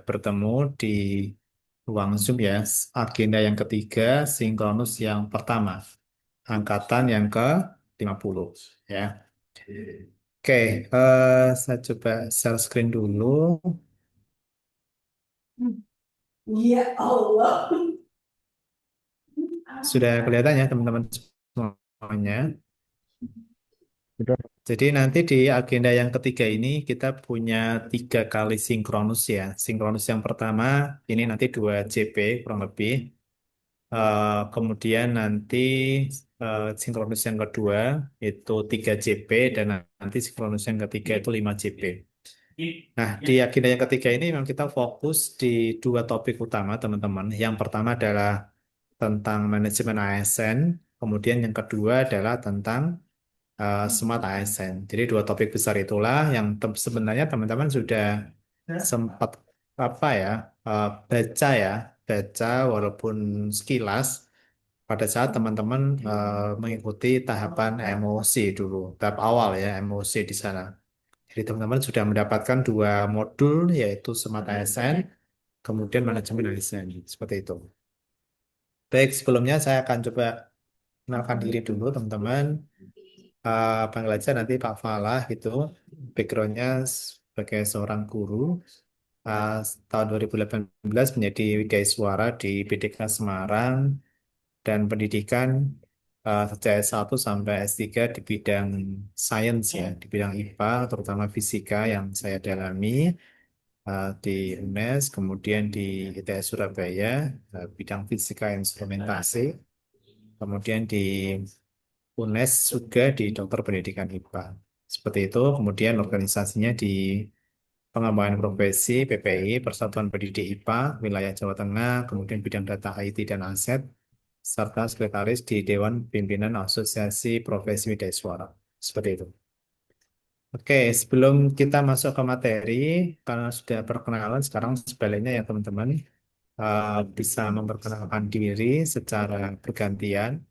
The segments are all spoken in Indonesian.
bertemu di ruang Zoom ya. Agenda yang ketiga, sinkronus yang pertama, angkatan yang ke-50 ya. Oke, saya coba share screen dulu. Ya Allah. Sudah kelihatan ya teman-teman semuanya. Sudah. Jadi nanti di agenda yang ketiga ini kita punya 3 kali sinkronus ya. Sinkronus yang pertama ini nanti 2 JP kurang lebih. Kemudian nanti sinkronus yang kedua itu 3 JP dan nanti sinkronus yang ketiga itu 5 JP. Nah, di agenda yang ketiga ini memang kita fokus di 2 topik utama teman-teman. Yang pertama adalah tentang manajemen ASN, kemudian yang kedua adalah tentang Smart ASN. Jadi 2 topik besar itulah yang sebenarnya teman-teman sudah sempat apa ya baca ya baca walaupun sekilas pada saat teman-teman mengikuti tahapan MOC dulu, tahap awal ya MOC di sana. Jadi teman-teman sudah mendapatkan 2 modul yaitu Smart ASN, kemudian manajemen ASN seperti itu. Baik, sebelumnya saya akan coba kenalkan diri dulu teman-teman. Panggil aja nanti Pak Falah gitu. Backgroundnya sebagai seorang guru. Uh, Tahun 2018 menjadi Wigaiswara di BDK Semarang dan pendidikan sejak S1 sampai S3 di bidang sains ya, di bidang IPA, terutama fisika yang saya dalami di UNES, kemudian di ITS Surabaya, bidang fisika instrumentasi, kemudian di UNES juga di Dokter Pendidikan IPA. Seperti itu, kemudian organisasinya di pengembangan profesi PPI, Persatuan Pendidik IPA, wilayah Jawa Tengah, kemudian bidang data IT dan aset, serta sekretaris di Dewan Pimpinan Asosiasi Profesi Widaiswara. Seperti itu. Oke, sebelum kita masuk ke materi, karena sudah perkenalan, sekarang sebaliknya ya teman-teman, bisa memperkenalkan diri secara bergantian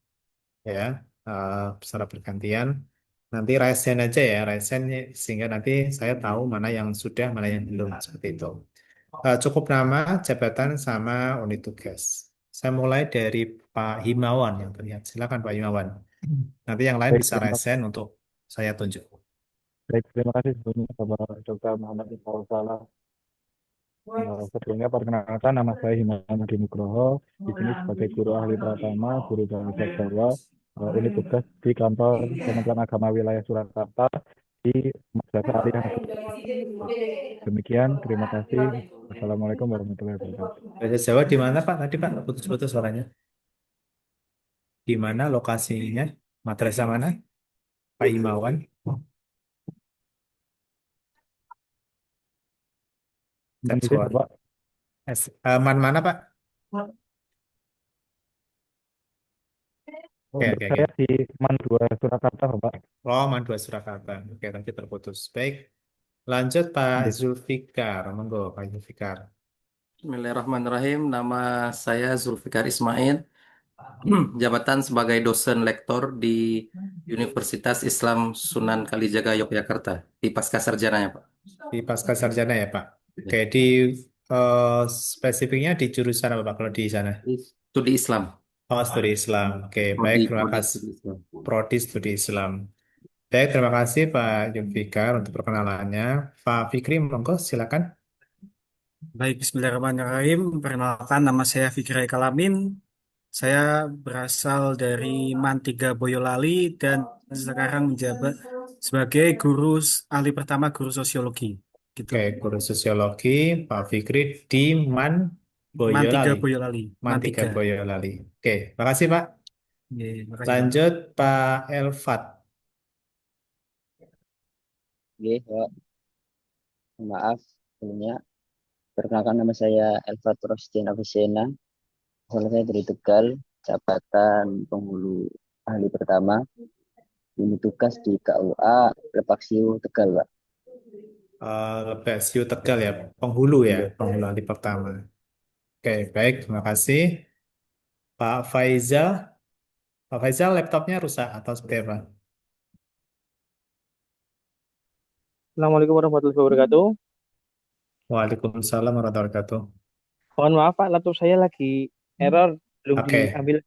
ya, secara bergantian. Nanti raisen aja ya, raisen sehingga nanti saya tahu mana yang sudah, mana yang belum seperti itu. Cukup nama, jabatan sama unit tugas. Saya mulai dari Pak Himawan yang terlihat. Silakan Pak Himawan. Nanti yang lain Baik, bisa raisen untuk saya tunjuk. terima kasih sebelumnya Bapak Dr. Muhammad Iqbal Salah. Sebelumnya perkenalkan nama saya Himawan Hadi Nugroho. Di sini sebagai guru ahli pratama, guru bahasa Jawa, unit tugas di kantor Kementerian Agama Wilayah Surakarta di Madrasah Aliyah Negeri. Demikian, terima kasih. Assalamualaikum warahmatullahi wabarakatuh. Bahasa Jawa di mana Pak? Tadi Pak putus-putus suaranya. Di mana lokasinya? Madrasah mana? Pak Himawan. Cek Mohon izin suara. Bapak, Mana Pak? Oke, untuk oke, saya oke. di MAN 2 Surakarta Bapak. Oh, Dua Surakarta. Oke, nanti terputus. Baik. Lanjut Pak Oke, Zulfikar. Monggo Pak Zulfikar. Bismillahirrahmanirrahim. Nama saya Zulfikar Ismail, jabatan sebagai dosen lektor di Universitas Islam Sunan Kalijaga Yogyakarta di Pascasarjana ya Pak. Di pasca sarjana ya Pak. Ya. Oke, di eh, spesifiknya di jurusan apa Pak kalau di sana? Studi Islam, Oh, studi Islam. Oke, baik. Terima prodi kasih. studi Islam. Prodi studi Islam. Baik, terima kasih Pak Zulfikar untuk perkenalannya. Pak Fikri, monggo silakan. Baik, Bismillahirrahmanirrahim. Perkenalkan, nama saya Fikri Kalamin. Saya berasal dari Mantiga Boyolali dan sekarang menjabat sebagai ahli pertama guru sosiologi. Gitu. Oke, guru sosiologi Pak Fikri di Man Mantiga Boyolali. Boyolali, Mantiga Mantiga. Boyolali. Oke, makasih Pak. Oke, makasih Pak. Lanjut Pak Elfat. Oke, Pak. Maaf sebelumnya. Perkenalkan nama saya Elva Rosdian Avicenna. Asal saya dari Tegal, jabatan penghulu ahli pertama. Ini tugas di KUA Lepaksiu Tegal, Pak. Lebesio Tegal ya, penghulu ya, Iya. penghulu ahli pertama. Oke, baik, terima kasih. Pak Faizal, Pak Faizal laptopnya rusak atau seperti apa? Assalamualaikum warahmatullahi wabarakatuh. Waalaikumsalam warahmatullahi wabarakatuh. Mohon maaf Pak, laptop saya lagi error, belum Oke, diambil.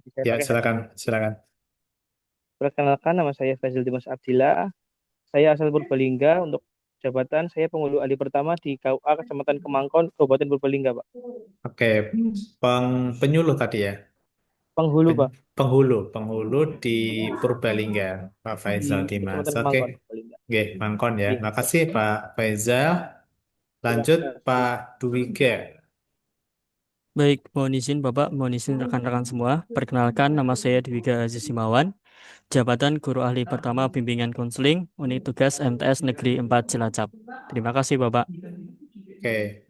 Jadi saya ya pakai silakan, headset. silakan. Perkenalkan, nama saya Fazil Dimas Abdillah. Saya asal Purbalingga. Untuk jabatan saya penghulu ahli pertama di KUA Kecamatan Kemangkon, Kabupaten Purbalingga, Pak. Oke, penyuluh tadi ya. Penghulu, Pak. Penghulu di Purbalingga, Pak Di Faizal Dimas. Kecamatan Oke, Kemangkon, Purbalingga. oke, Mangkon ya. Iya. Makasih Pak Faizal. Terima Lanjut kasih. Pak Dwiga. Baik, mohon izin Bapak, mohon izin rekan-rekan semua. Perkenalkan, nama saya Dwiga Aziz Himawan, jabatan Guru Ahli Pertama Bimbingan Konseling, Unit Tugas MTS Negeri 4 Cilacap. Terima kasih Bapak. Oke,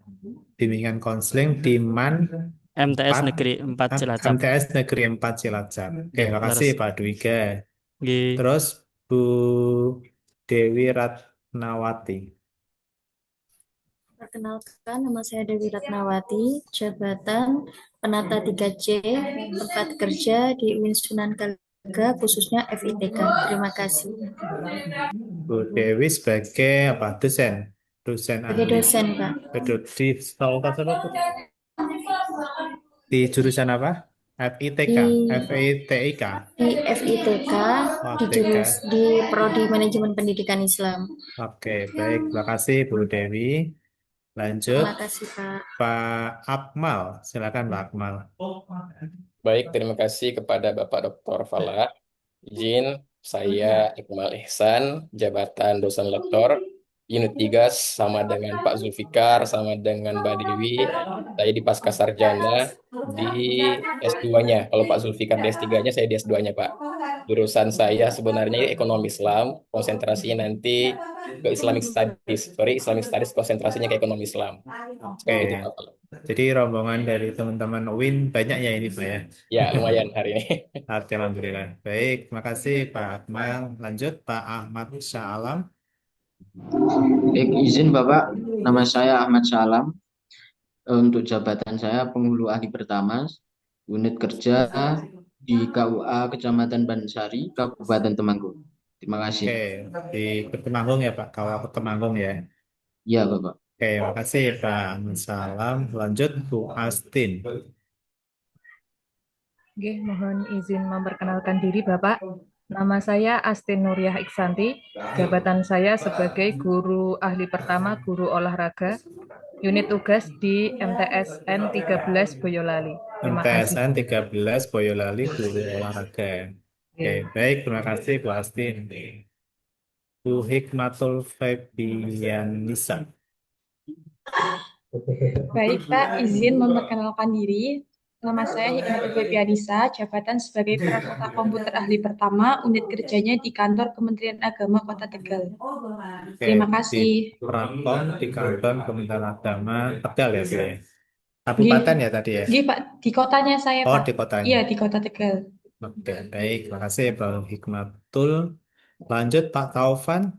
bimbingan konseling di MAN MTS 4, Negeri 4 Cilacap. MTS Negeri 4 Cilacap. Oke, makasih Laras. Pak Dwiga. Nggih. Terus Bu Dewi Ratnawati. Perkenalkan, nama saya Dewi Ratnawati, jabatan Penata 3C, tempat kerja di UIN Sunan Kalijaga, khususnya FITK. Terima kasih. Bu Dewi sebagai apa? Dosen. Dosen Sebagai ahli. dosen, Pak. Di fakultas apa tuh? Di jurusan apa? FITK, Di FITIK. di FITK, Oh, di TK. di Prodi Manajemen Pendidikan Islam. Oke, baik. Terima kasih Bu Dewi. Lanjut, Terima kasih, Pak. Pak Akmal. Silakan Pak Akmal. Baik, terima kasih kepada Bapak Dr. Falah. Izin saya Iqbal Ihsan, jabatan dosen lektor, unit 3 sama dengan Pak Zulfikar, sama dengan Mbak Dewi. Saya di pasca sarjana di S2-nya. Kalau Pak Zulfikar di S3-nya, saya di S2-nya, Pak. Jurusan saya sebenarnya ekonomi Islam, konsentrasinya nanti ke Islamic Studies. Sorry, Islamic Studies konsentrasinya ke ekonomi Islam. Oke, Seperti itu, Pak. jadi rombongan dari teman-teman UIN banyak ya ini Pak ya. Ya, lumayan hari ini. Alhamdulillah. Baik, terima kasih Pak Akmal. Lanjut Pak Ahmad Syah Alam. Baik, izin Bapak, nama saya Ahmad Salam. Untuk jabatan saya penghulu ahli pertama, unit kerja di KUA Kecamatan Bansari, Kabupaten Temanggung. Terima kasih. Oke, di Temanggung ya Pak. Kalau aku Temanggung ya. Iya, Bapak. Oke, makasih Pak Ahmad Salam. Lanjut Bu Astin. Oke, mohon izin memperkenalkan diri Bapak. Nama saya Astin Nuriyah Iksanti. Jabatan saya sebagai guru ahli pertama guru olahraga. Unit tugas di MTSN 13 Boyolali. Terima kasih. MTSN 13 Boyolali Guru Olahraga. Oke, baik. Terima kasih Bu Astin. Bu Hikmatul Febianisa. Baik, Pak, izin memperkenalkan diri. Nama saya Hikmatul Febianisa, jabatan sebagai perawata komputer ahli pertama, unit kerjanya di kantor Kementerian Agama Kota Tegal. Oke, Terima di kasih. Prakom di kantor Kementerian Agama Tegal ya, Bu ya? Kabupaten ya tadi ya? Nggih, Pak, di kotanya saya, Oh, Pak. di kotanya. Iya, di Kota Tegal. Oke, baik. Terima kasih Pak Hikmatul. Lanjut Pak Taufan.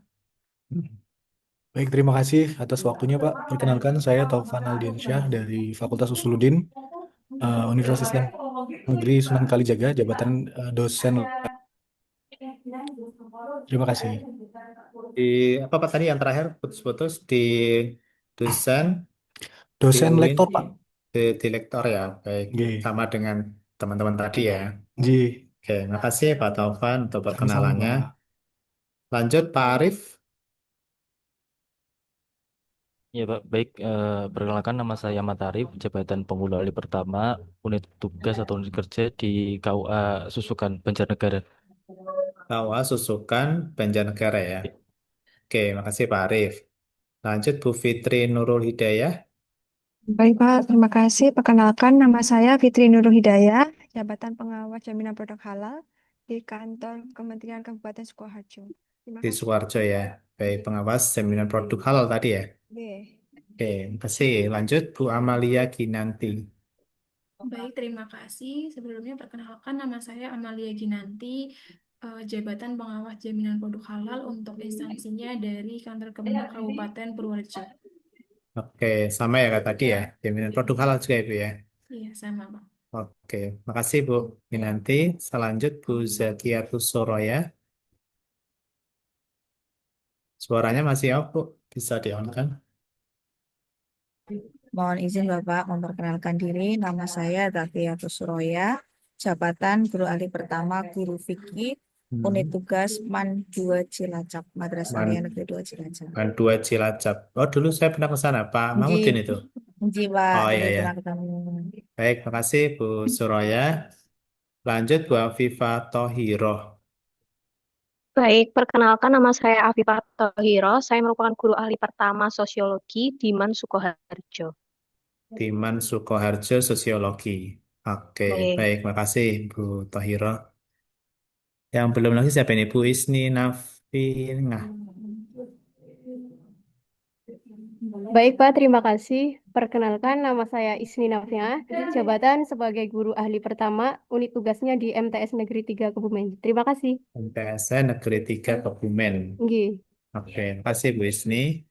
Baik, terima kasih atas waktunya Pak. Perkenalkan saya Taufan Aldiansyah dari Fakultas Usuluddin, Universitas Islam Negeri Sunan Kalijaga, jabatan dosen. Terima kasih. Di apa Pak tadi yang terakhir putus-putus di dosen di Dosen UIN lektor Pak. di lektor ya. Baik, G. sama dengan teman-teman tadi ya. G. Oke, makasih Pak Taufan untuk Sama-sama perkenalannya. Pak. Lanjut Pak Arif. Ya Pak, baik. Perkenalkan nama saya Ahmad Arif, jabatan penghulu ahli pertama, unit tugas atau unit kerja di KUA Susukan Banjarnegara. KUA Susukan Banjarnegara ya. Oke, makasih Pak Arif. Lanjut Bu Fitri Nurul Hidayah. Baik Pak, terima kasih. Perkenalkan nama saya Fitri Nurul Hidayah, jabatan pengawas jaminan produk halal di kantor Kementerian Kabupaten Sukoharjo. Terima Di kasih. Sukoharjo ya. Baik, pengawas jaminan produk halal tadi ya. B. Oke, makasih. Lanjut Bu Amalia Ginanti. Baik, terima kasih. Sebelumnya perkenalkan nama saya Amalia Ginanti, jabatan pengawas jaminan produk halal untuk instansinya dari kantor Kementerian Kabupaten Purworejo. Oke, sama ya kayak tadi ya. Jaminan produk halal juga Ibu ya. Iya, sama, Pak. Oke, makasih Bu Ginanti. Selanjut Bu Zakiatus Soroya. Suaranya masih off Bu. Bisa di-on kan? Mohon izin Bapak memperkenalkan diri. Nama saya Zakiatus Suroya, jabatan Guru Ahli Pertama Guru Fikih, Unit Tugas MAN 2 Cilacap, Madrasah Aliyah Man, Negeri 2 Cilacap. Man 2 Cilacap. Oh, dulu saya pernah ke sana, Pak Nji, Mahmudin itu. Nji Pak, Oh iya dulu ya. pernah ketemu. Baik, makasih Bu Suroya. Lanjut Bu Afifah Tohiroh. Baik, perkenalkan nama saya Afifah Tohiro. Saya merupakan guru ahli pertama sosiologi di MAN Sukoharjo. Timan Sukoharjo Sosiologi. Oke, Baik. baik, makasih Bu Tohiroh. Yang belum lagi siapa ini? Bu Isni Nafinah. Baik, Pak, terima kasih. Perkenalkan, nama saya Isni Nafia, jabatan sebagai guru ahli pertama, unit tugasnya di MTS Negeri 3 Kebumen. Terima kasih. MTSN Negeri 3 Kebumen. Nggih. Oke, makasih Bu Isni.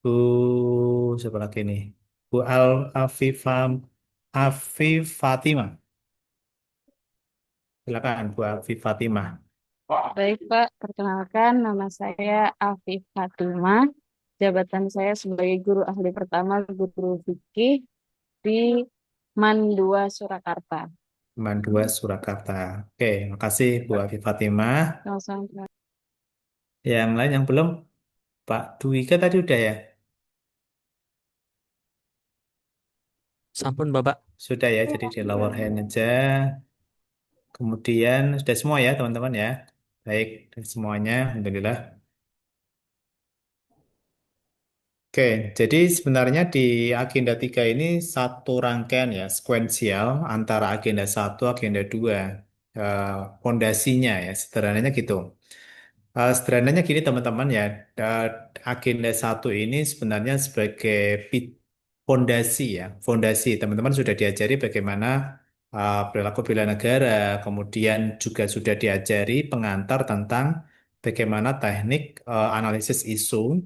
Bu, siapa lagi nih? Bu Afifah Afif Fatimah. Silakan Bu Afif Fatimah. Baik, Pak. Perkenalkan, nama saya Afif Fatimah. Jabatan saya sebagai guru ahli pertama guru fikih di MAN 2 Surakarta. Man 2 Surakarta. Oke, makasih Bu Afif Fatimah. Sama-sama. Yang lain yang belum? Pak Dwika tadi udah ya? Sampun Bapak. Sudah ya, jadi di lower hand aja. Kemudian sudah semua ya teman-teman ya. Baik, dari semuanya. Alhamdulillah. Oke, jadi sebenarnya di agenda 3 ini satu rangkaian ya, sekuensial antara agenda 1, agenda 2. Fondasinya ya, sederhananya gitu. Sederhananya gini teman-teman ya, agenda 1 ini sebenarnya sebagai fondasi ya, fondasi. Teman-teman sudah diajari bagaimana perilaku bela negara, kemudian juga sudah diajari pengantar tentang bagaimana teknik analisis isu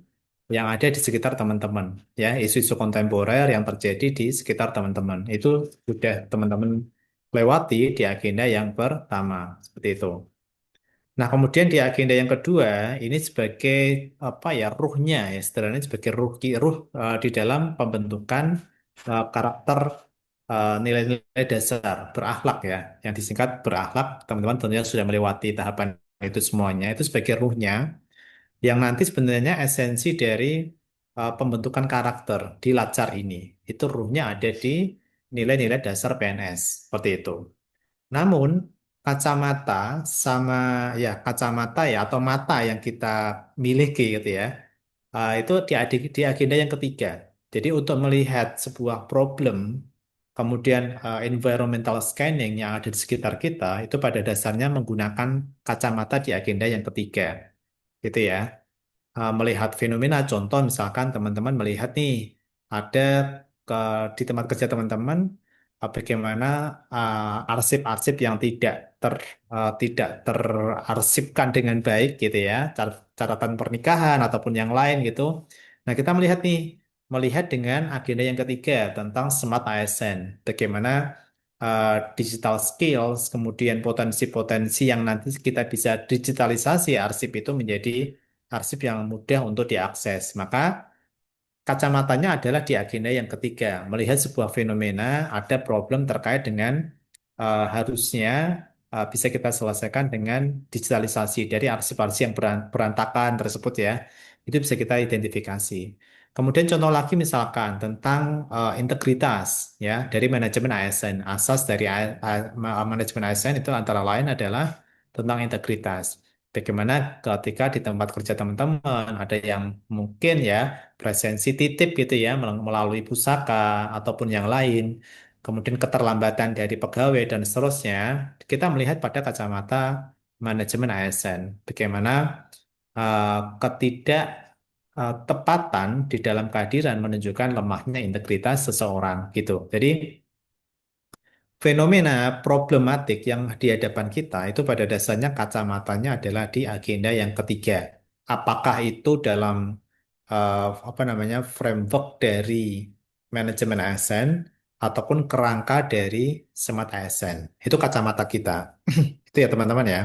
yang ada di sekitar teman-teman ya, isu-isu kontemporer yang terjadi di sekitar teman-teman. Itu sudah teman-teman lewati di agenda yang pertama, seperti itu. Nah, kemudian di agenda yang kedua, ini sebagai apa ya, ruhnya ya, sederhananya sebagai ruh di dalam pembentukan karakter nilai-nilai dasar berakhlak ya, yang disingkat berakhlak. Teman-teman tentunya sudah melewati tahapan itu semuanya. Itu sebagai ruhnya, yang nanti sebenarnya esensi dari pembentukan karakter di Lacar ini. Itu ruhnya ada di nilai-nilai dasar PNS, seperti itu. Namun kacamata sama kacamata ya atau mata yang kita miliki gitu ya, itu di agenda yang ketiga. Jadi untuk melihat sebuah problem, kemudian environmental scanning yang ada di sekitar kita itu pada dasarnya menggunakan kacamata di agenda yang ketiga, gitu ya. Melihat fenomena, contoh misalkan teman-teman melihat nih ada ke di tempat kerja teman-teman bagaimana arsip-arsip yang tidak terarsipkan dengan baik gitu ya, catatan pernikahan ataupun yang lain gitu. Nah, kita melihat dengan agenda yang ketiga tentang Smart ASN, bagaimana digital skills, kemudian potensi-potensi yang nanti kita bisa digitalisasi arsip itu menjadi arsip yang mudah untuk diakses. Maka kacamatanya adalah di agenda yang ketiga, melihat sebuah fenomena, ada problem terkait dengan harusnya bisa kita selesaikan dengan digitalisasi dari arsip-arsip yang berantakan tersebut ya. Itu bisa kita identifikasi. Kemudian contoh lagi misalkan tentang integritas ya dari manajemen ASN. Asas dari manajemen ASN itu antara lain adalah tentang integritas. Bagaimana ketika di tempat kerja teman-teman ada yang mungkin ya presensi titip gitu ya melalui pusaka ataupun yang lain, kemudian keterlambatan dari pegawai dan seterusnya, kita melihat pada kacamata manajemen ASN, bagaimana ketidak tepatan di dalam kehadiran menunjukkan lemahnya integritas seseorang gitu. Jadi fenomena problematik yang di hadapan kita itu pada dasarnya kacamatanya adalah di agenda yang ketiga. Apakah itu dalam apa namanya framework dari manajemen ASN ataupun kerangka dari Smart ASN. Itu kacamata kita. Itu ya teman-teman ya.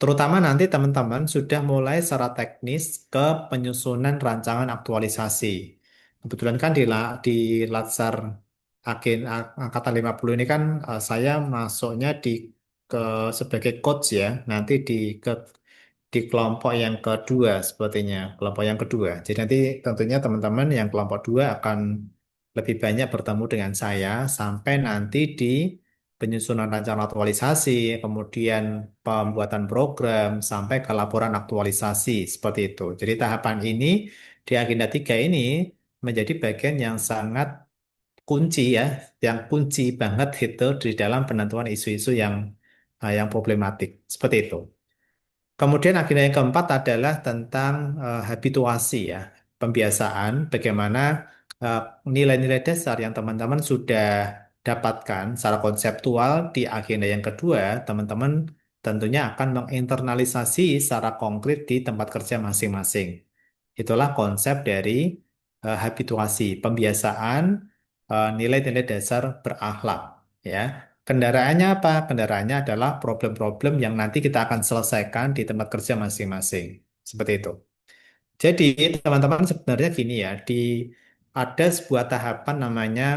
Terutama nanti teman-teman sudah mulai secara teknis ke penyusunan rancangan aktualisasi. Kebetulan kan di Latsar angkatan 50 ini kan saya masuknya ke sebagai coach ya. Nanti di kelompok yang kedua sepertinya, kelompok yang kedua. Jadi nanti tentunya teman-teman yang kelompok dua akan lebih banyak bertemu dengan saya sampai nanti di penyusunan rencana aktualisasi, kemudian pembuatan program, sampai ke laporan aktualisasi seperti itu. Jadi tahapan ini di agenda 3 ini menjadi bagian yang sangat kunci ya, yang kunci banget itu di dalam penentuan isu-isu yang problematik seperti itu. Kemudian agenda yang keempat adalah tentang habituasi ya, pembiasaan, bagaimana eh, nilai-nilai dasar yang teman-teman sudah dapatkan secara konseptual di agenda yang kedua, teman-teman tentunya akan menginternalisasi secara konkret di tempat kerja masing-masing. Itulah konsep dari habituasi, pembiasaan nilai-nilai dasar berakhlak ya. Kendaraannya apa? Kendaraannya adalah problem-problem yang nanti kita akan selesaikan di tempat kerja masing-masing. Seperti itu. Jadi, teman-teman sebenarnya gini ya, ada sebuah tahapan namanya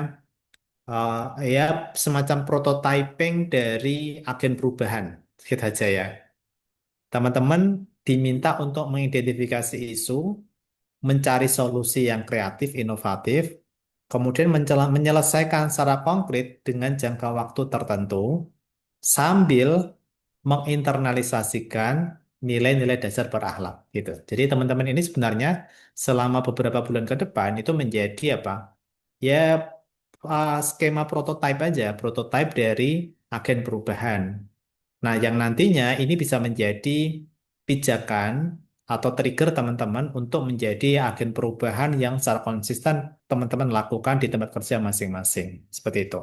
ya semacam prototyping dari agen perubahan, gitu aja ya. Teman-teman diminta untuk mengidentifikasi isu, mencari solusi yang kreatif, inovatif, kemudian menyelesaikan secara konkret dengan jangka waktu tertentu, sambil menginternalisasikan nilai-nilai dasar berakhlak gitu. Jadi teman-teman ini sebenarnya selama beberapa bulan ke depan itu menjadi apa? Ya skema prototipe aja, prototipe dari agen perubahan. Nah, yang nantinya ini bisa menjadi pijakan atau trigger teman-teman untuk menjadi agen perubahan yang secara konsisten teman-teman lakukan di tempat kerja masing-masing. Seperti itu.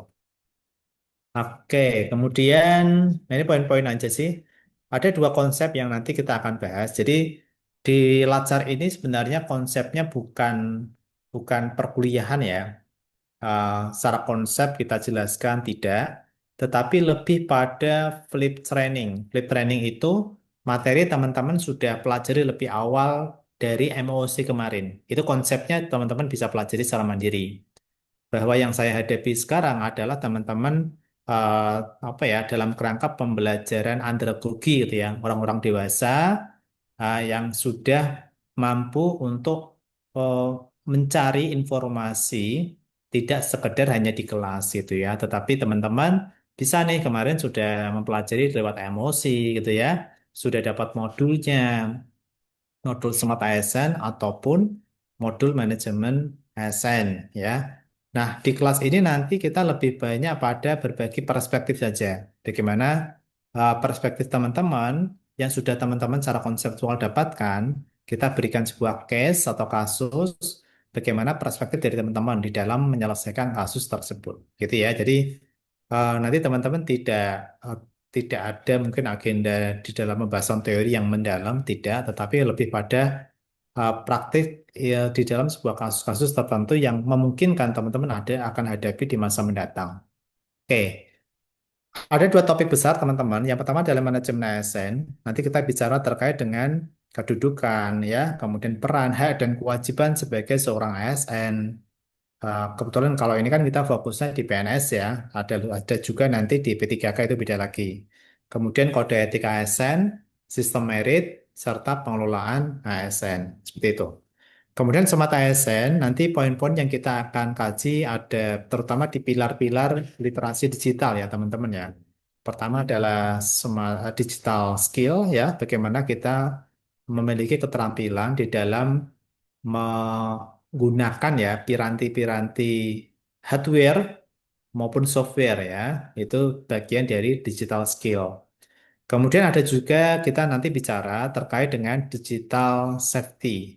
Oke, kemudian nah ini poin-poin aja sih. Ada dua konsep yang nanti kita akan bahas. Jadi di Latsar ini sebenarnya konsepnya bukan bukan perkuliahan ya. Secara konsep kita jelaskan tidak, tetapi lebih pada flip training. Flip training itu materi teman-teman sudah pelajari lebih awal dari MOC kemarin. Itu konsepnya teman-teman bisa pelajari secara mandiri. Bahwa yang saya hadapi sekarang adalah teman-teman eh, apa ya dalam kerangka pembelajaran andragogi gitu ya, orang-orang dewasa yang sudah mampu untuk eh, mencari informasi tidak sekedar hanya di kelas gitu ya, tetapi teman-teman bisa nih kemarin sudah mempelajari lewat emosi gitu ya, sudah dapat modulnya, modul Smart ASN ataupun modul manajemen ASN ya. Nah, di kelas ini nanti kita lebih banyak pada berbagi perspektif saja. Bagaimana perspektif teman-teman yang sudah teman-teman secara konseptual dapatkan, kita berikan sebuah case atau kasus, bagaimana perspektif dari teman-teman di dalam menyelesaikan kasus tersebut. Gitu ya. Jadi nanti teman-teman eh, tidak ada mungkin agenda di dalam pembahasan teori yang mendalam, tidak, tetapi lebih pada praktik ya, di dalam sebuah kasus-kasus tertentu yang memungkinkan teman-teman akan hadapi di masa mendatang. Oke, ada dua topik besar teman-teman. Yang pertama adalah manajemen ASN. Nanti kita bicara terkait dengan kedudukan, ya, kemudian peran, hak dan kewajiban sebagai seorang ASN. Kebetulan kalau ini kan kita fokusnya di PNS ya, ada juga nanti di P3K itu beda lagi. Kemudian kode etik ASN, sistem merit, serta pengelolaan ASN. Seperti itu. Kemudian Smart ASN, nanti poin-poin yang kita akan kaji ada terutama di pilar-pilar literasi digital ya teman-teman ya. Pertama adalah digital skill ya, bagaimana kita memiliki keterampilan di dalam menggunakan ya piranti-piranti hardware maupun software ya. Itu bagian dari digital skill. Kemudian ada juga kita nanti bicara terkait dengan digital safety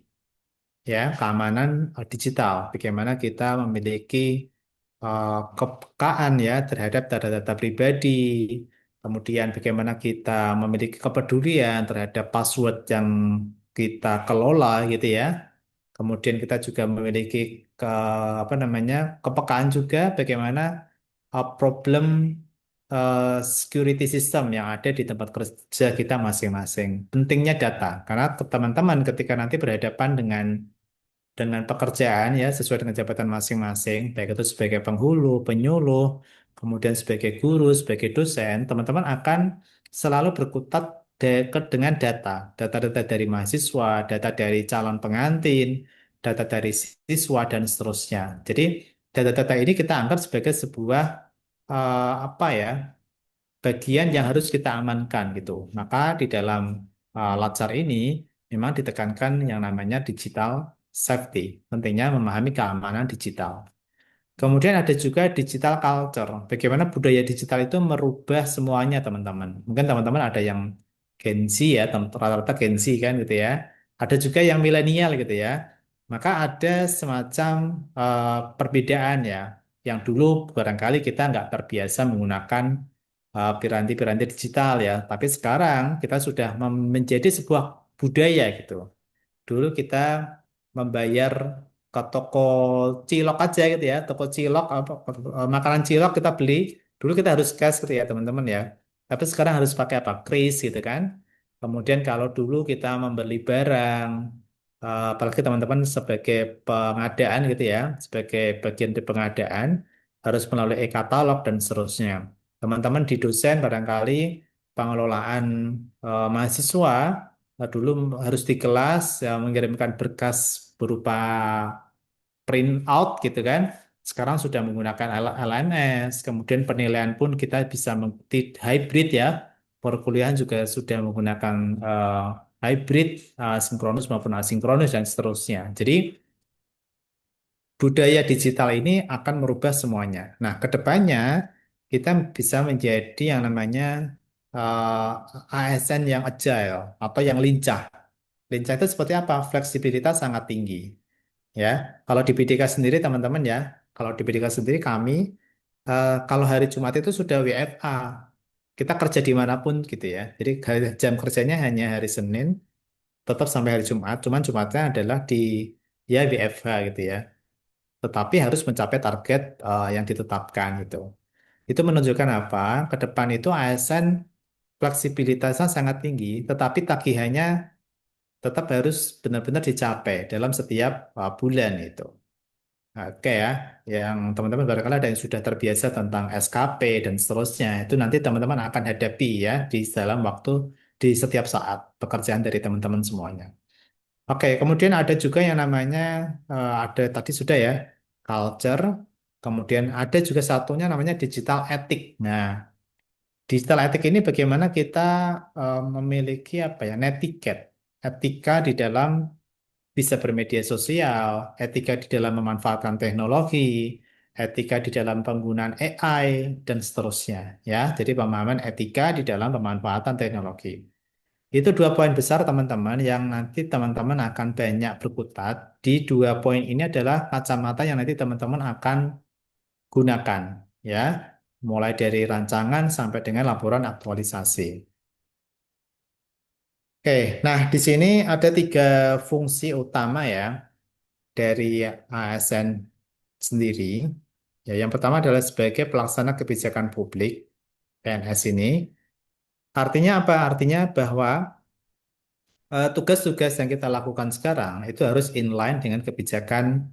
ya, keamanan digital. Bagaimana kita memiliki kepekaan ya terhadap data-data pribadi. Kemudian bagaimana kita memiliki kepedulian terhadap password yang kita kelola gitu ya. Kemudian kita juga memiliki ke apa namanya kepekaan juga bagaimana problem security system yang ada di tempat kerja kita masing-masing. Pentingnya data karena teman-teman ketika nanti berhadapan dengan dengan pekerjaan ya sesuai dengan jabatan masing-masing, baik itu sebagai penghulu, penyuluh, kemudian sebagai guru, sebagai dosen, teman-teman akan selalu berkutat dengan data, data-data dari mahasiswa, data dari calon pengantin, data dari siswa dan seterusnya. Jadi data-data ini kita anggap sebagai sebuah apa ya bagian yang harus kita amankan gitu. Maka di dalam Latsar ini memang ditekankan yang namanya digital safety, pentingnya memahami keamanan digital. Kemudian ada juga digital culture. Bagaimana budaya digital itu merubah semuanya, teman-teman. Mungkin teman-teman ada yang Gen Z ya, rata-rata Gen Z kan gitu ya. Ada juga yang milenial gitu ya. Maka ada semacam perbedaan ya. Yang dulu barangkali kita nggak terbiasa menggunakan piranti-piranti digital ya. Tapi sekarang kita sudah menjadi sebuah budaya gitu. Dulu kita membayar ke toko cilok aja gitu ya, toko cilok apa makanan cilok kita beli, dulu kita harus cash gitu ya teman-teman ya. Tapi sekarang harus pakai apa? Kris gitu kan. Kemudian kalau dulu kita membeli barang, apalagi teman-teman sebagai pengadaan gitu ya, sebagai bagian dari pengadaan harus melalui e-katalog dan seterusnya. Teman-teman di dosen barangkali pengelolaan mahasiswa dulu harus di kelas ya, mengirimkan berkas berupa print out gitu kan. Sekarang sudah menggunakan LMS, kemudian penilaian pun kita bisa mengikuti hybrid ya. Perkuliahan juga sudah menggunakan hybrid, sinkronus maupun asinkronus dan seterusnya. Jadi budaya digital ini akan merubah semuanya. Nah, ke depannya kita bisa menjadi yang namanya ASN yang agile atau yang lincah. Lincah itu seperti apa? Fleksibilitas sangat tinggi. Ya, kalau di BDK sendiri teman-teman ya, kalau di BDK sendiri kami, kalau hari Jumat itu sudah WFA, kita kerja dimanapun gitu ya. Jadi jam kerjanya hanya hari Senin, tetap sampai hari Jumat, cuman Jumatnya adalah di ya WFH gitu ya. Tetapi harus mencapai target yang ditetapkan gitu. Itu menunjukkan apa? Ke depan itu ASN fleksibilitasnya sangat tinggi, tetapi tagihannya tetap harus benar-benar dicapai dalam setiap bulan itu. Oke ya, yang teman-teman barangkali ada yang sudah terbiasa tentang SKP dan seterusnya, itu nanti teman-teman akan hadapi ya di dalam waktu di setiap saat pekerjaan dari teman-teman semuanya. Oke, kemudian ada juga yang namanya ada tadi sudah ya culture, kemudian ada juga satunya namanya digital ethic. Nah, digital ethic ini bagaimana kita memiliki apa ya netiquette, etika di dalam bisa bermedia sosial, etika di dalam memanfaatkan teknologi, etika di dalam penggunaan AI, dan seterusnya. Ya, jadi pemahaman etika di dalam pemanfaatan teknologi. Itu dua poin besar teman-teman yang nanti teman-teman akan banyak berkutat. Di dua poin ini adalah kacamata yang nanti teman-teman akan gunakan. Ya, mulai dari rancangan sampai dengan laporan aktualisasi. Oke, nah di sini ada tiga fungsi utama ya dari ASN sendiri. Ya, yang pertama adalah sebagai pelaksana kebijakan publik PNS ini. Artinya apa? Artinya bahwa tugas-tugas yang kita lakukan sekarang itu harus inline dengan kebijakan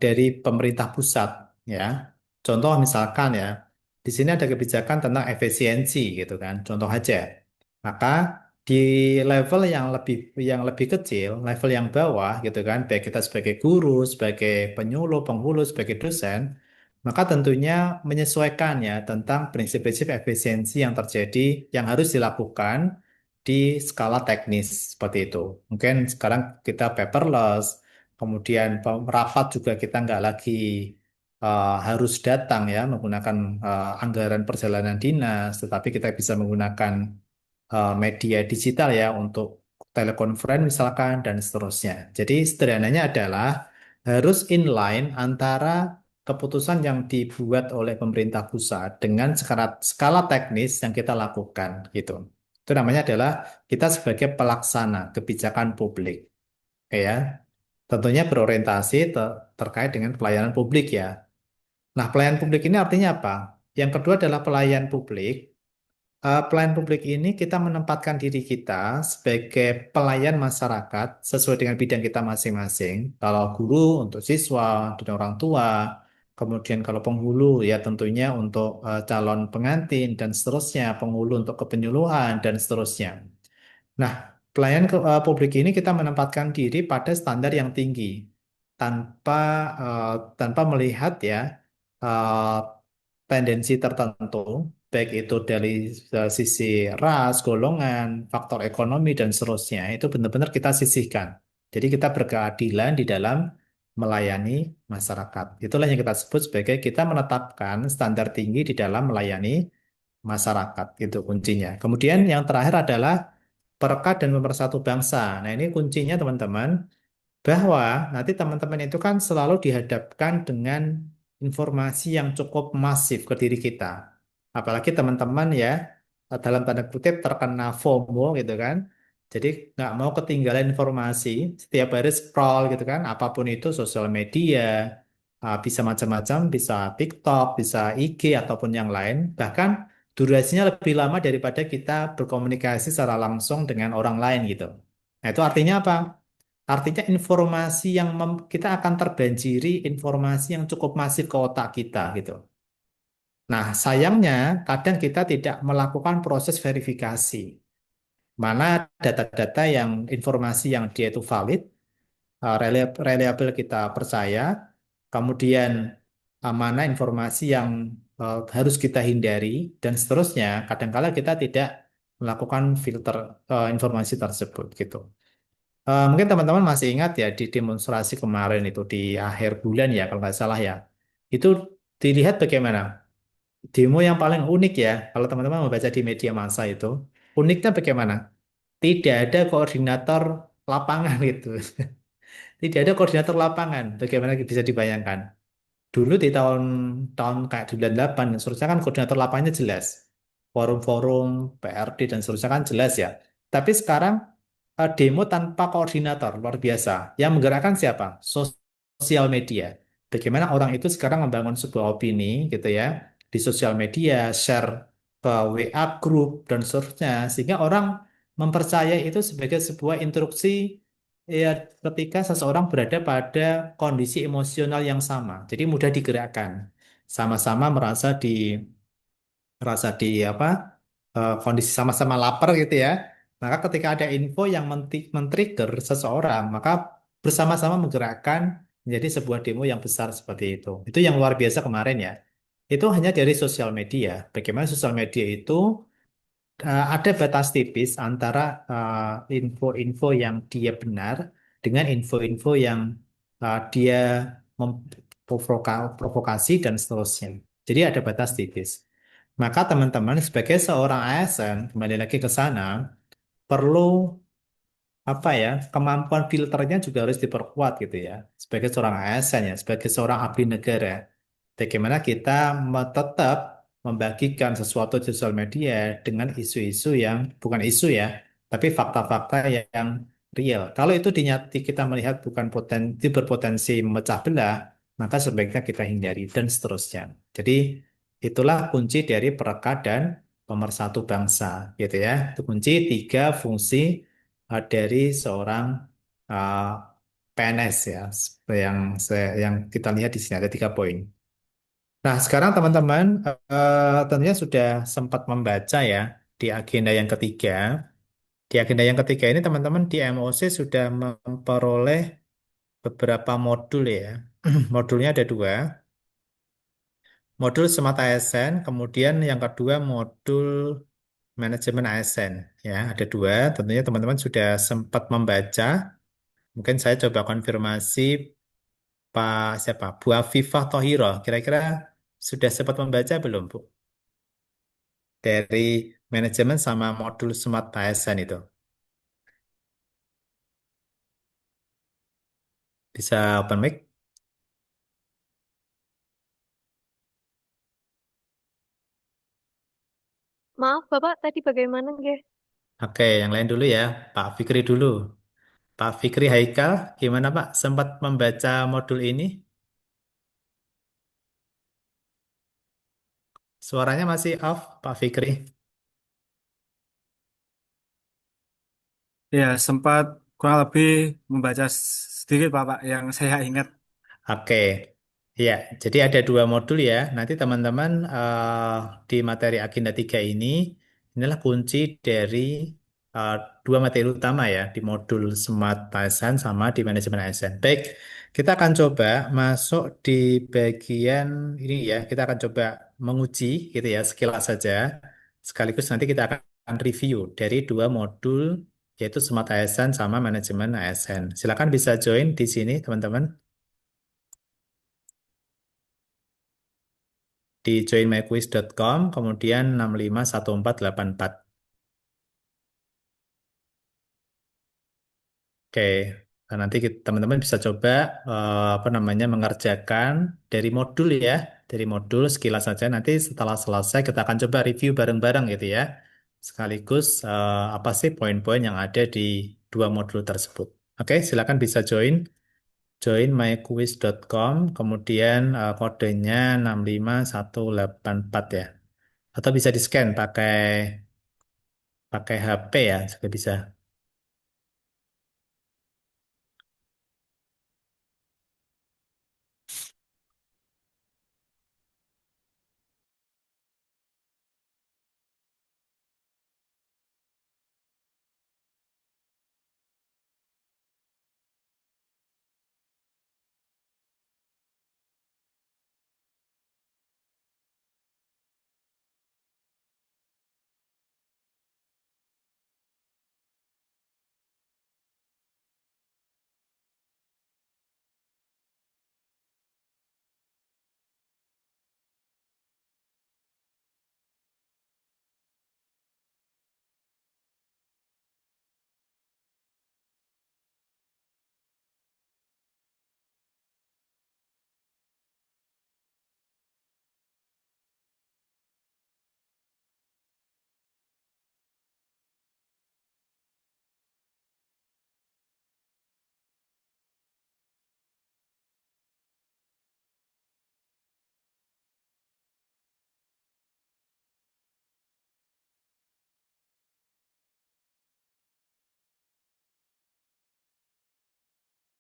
dari pemerintah pusat. Ya, contoh misalkan ya, di sini ada kebijakan tentang efisiensi gitu kan. Contoh aja. Maka di level yang lebih kecil, level yang bawah gitu kan, baik kita sebagai guru, sebagai penyuluh, penghulu, sebagai dosen, maka tentunya menyesuaikan ya tentang prinsip-prinsip efisiensi yang terjadi yang harus dilakukan di skala teknis seperti itu. Mungkin sekarang kita paperless, kemudian rapat juga kita nggak lagi harus datang ya menggunakan anggaran perjalanan dinas, tetapi kita bisa menggunakan media digital ya untuk telekonferensi misalkan dan seterusnya. Jadi sederhananya adalah harus inline antara keputusan yang dibuat oleh pemerintah pusat dengan skala teknis yang kita lakukan gitu. Itu namanya adalah kita sebagai pelaksana kebijakan publik. Oke ya. Tentunya berorientasi terkait dengan pelayanan publik ya. Nah, pelayanan publik ini artinya apa? Yang kedua adalah pelayan publik Pelayan publik ini kita menempatkan diri kita sebagai pelayan masyarakat sesuai dengan bidang kita masing-masing. Kalau guru untuk siswa dan orang tua, kemudian kalau penghulu ya tentunya untuk calon pengantin dan seterusnya, penghulu untuk kepenyuluhan dan seterusnya. Nah, publik ini kita menempatkan diri pada standar yang tinggi tanpa eh, tanpa melihat ya eh, tendensi tertentu, baik itu dari sisi ras, golongan, faktor ekonomi dan seterusnya. Itu benar-benar kita sisihkan. Jadi kita berkeadilan di dalam melayani masyarakat. Itulah yang kita sebut sebagai kita menetapkan standar tinggi di dalam melayani masyarakat. Itu kuncinya. Kemudian yang terakhir adalah perekat dan pemersatu bangsa. Nah, ini kuncinya teman-teman, bahwa nanti teman-teman itu kan selalu dihadapkan dengan informasi yang cukup masif ke diri kita. Apalagi teman-teman ya, dalam tanda kutip terkena FOMO gitu kan. Jadi nggak mau ketinggalan informasi, setiap hari scroll gitu kan, apapun itu sosial media, bisa macam-macam, bisa TikTok, bisa IG ataupun yang lain. Bahkan durasinya lebih lama daripada kita berkomunikasi secara langsung dengan orang lain gitu. Nah, itu artinya apa? Artinya informasi yang kita akan terbanjiri informasi yang cukup masif ke otak kita gitu. Nah, sayangnya kadang kita tidak melakukan proses verifikasi. Mana data-data yang informasi yang dia itu valid, reliable kita percaya, kemudian mana informasi yang harus kita hindari dan seterusnya. Kadangkala kita tidak melakukan filter informasi tersebut gitu. Mungkin teman-teman masih ingat ya di demonstrasi kemarin itu di akhir bulan ya kalau nggak salah ya. Itu dilihat bagaimana demo yang paling unik ya kalau teman-teman membaca di media massa itu. Uniknya bagaimana? Tidak ada koordinator lapangan itu. Tidak ada koordinator lapangan. Bagaimana bisa dibayangkan? Dulu di tahun tahun kayak 98 dan seterusnya kan koordinator lapangannya jelas. Forum-forum, PRD dan seterusnya kan jelas ya. Tapi sekarang demo tanpa koordinator luar biasa. Yang menggerakkan siapa? Sosial media. Bagaimana orang itu sekarang membangun sebuah opini gitu ya di sosial media, share ke WA group dan seterusnya sehingga orang mempercayai itu sebagai sebuah instruksi ya ketika seseorang berada pada kondisi emosional yang sama. Jadi mudah digerakkan. Sama-sama merasa di apa kondisi sama-sama lapar gitu ya. Maka ketika ada info yang men-trigger seseorang, maka bersama-sama menggerakkan menjadi sebuah demo yang besar seperti itu. Itu yang luar biasa kemarin ya. Itu hanya dari sosial media. Bagaimana sosial media itu ada batas tipis antara info-info yang dia benar dengan info-info yang dia memprovokasi dan seterusnya. Jadi ada batas tipis. Maka teman-teman sebagai seorang ASN, kembali lagi ke sana, perlu apa ya, kemampuan filternya juga harus diperkuat gitu ya. Sebagai seorang ASN ya, sebagai seorang abdi negara. Bagaimana kita tetap membagikan sesuatu di sosial media dengan isu-isu yang bukan isu ya, tapi fakta-fakta yang real. Kalau itu dinyati kita melihat bukan berpotensi memecah belah, maka sebaiknya kita hindari dan seterusnya. Jadi itulah kunci dari perekat dan pemersatu bangsa, gitu ya. Itu kunci tiga fungsi dari seorang uh, PNS ya, yang yang kita lihat di sini ada 3 poin. Nah, sekarang teman-teman tentunya sudah sempat membaca ya di agenda yang ketiga. Di agenda yang ketiga ini teman-teman di MOC sudah memperoleh beberapa modul ya. Modulnya ada 2. Modul Smart ASN, kemudian yang kedua modul Manajemen ASN. Ya, ada 2. Tentunya teman-teman sudah sempat membaca. Mungkin saya coba konfirmasi Pak siapa? Bu Afifah Tohiro. Kira-kira sudah sempat membaca belum, Bu? Dari manajemen sama modul Smart ASN itu. Bisa open mic? Maaf, Bapak, tadi bagaimana, nggih? Oke, yang lain dulu ya. Pak Fikri dulu. Pak Fikri Haikal, gimana Pak? Sempat membaca modul ini? Suaranya masih off, Pak Fikri. Ya, sempat kurang lebih membaca sedikit Bapak yang saya ingat. Oke, ya. Jadi ada dua modul ya. Nanti teman-teman di materi agenda 3 ini, inilah kunci dari eh, dua materi utama ya, di modul Smart ASN sama di Manajemen ASN. Baik, kita akan coba masuk di bagian ini ya. Kita akan coba menguji gitu ya, sekilas saja. Sekaligus nanti kita akan review dari dua modul yaitu Smart ASN sama Manajemen ASN. Silakan bisa join di sini teman-teman. Di joinmyquiz.com kemudian 651484. Oke, nah, nanti teman-teman bisa coba apa namanya mengerjakan dari modul ya, dari modul sekilas saja. Nanti setelah selesai kita akan coba review bareng-bareng gitu ya. Sekaligus apa sih poin-poin yang ada di dua modul tersebut. Oke, silakan bisa join myquiz.com kemudian kodenya 65184 ya. Atau bisa di-scan pakai pakai HP ya juga bisa.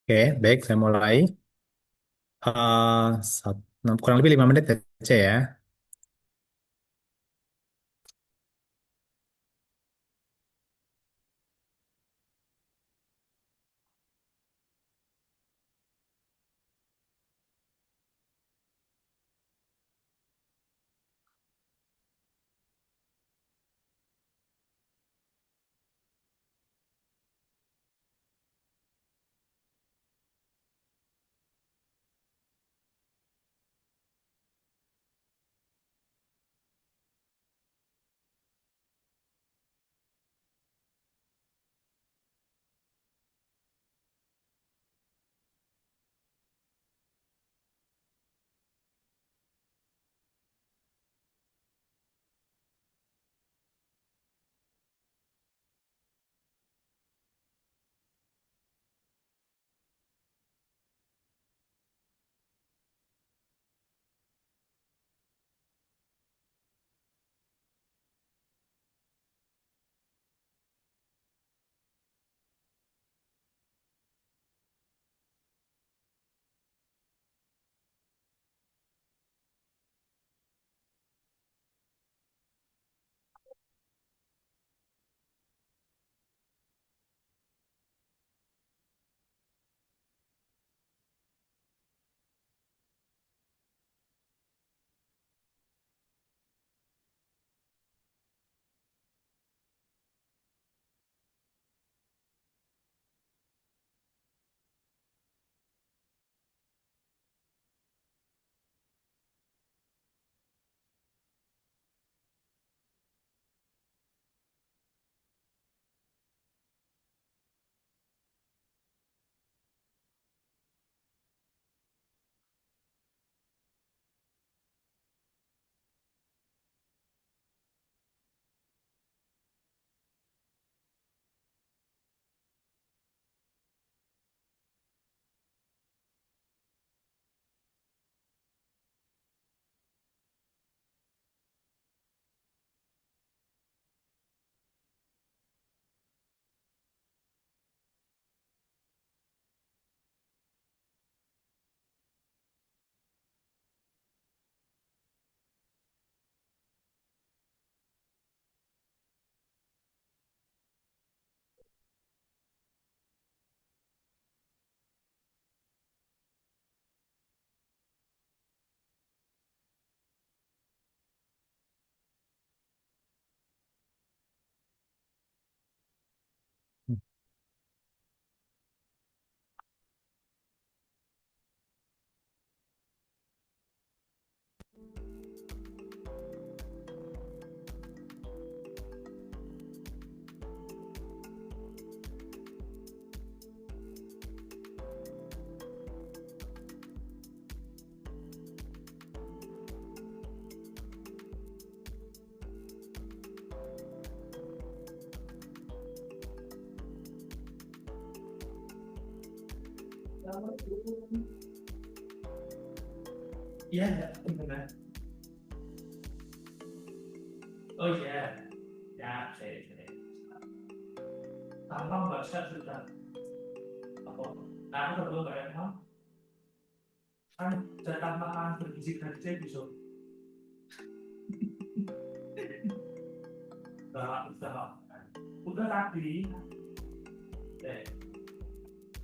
Oke, baik saya mulai. Kurang lebih 5 menit aja ya. Iya, benar. Oh iya, ya, saya. Tanpa membaca sudah apa? Nah, aku belum bayar kan jatah makanan bergizi gratis bisa. Udah tadi,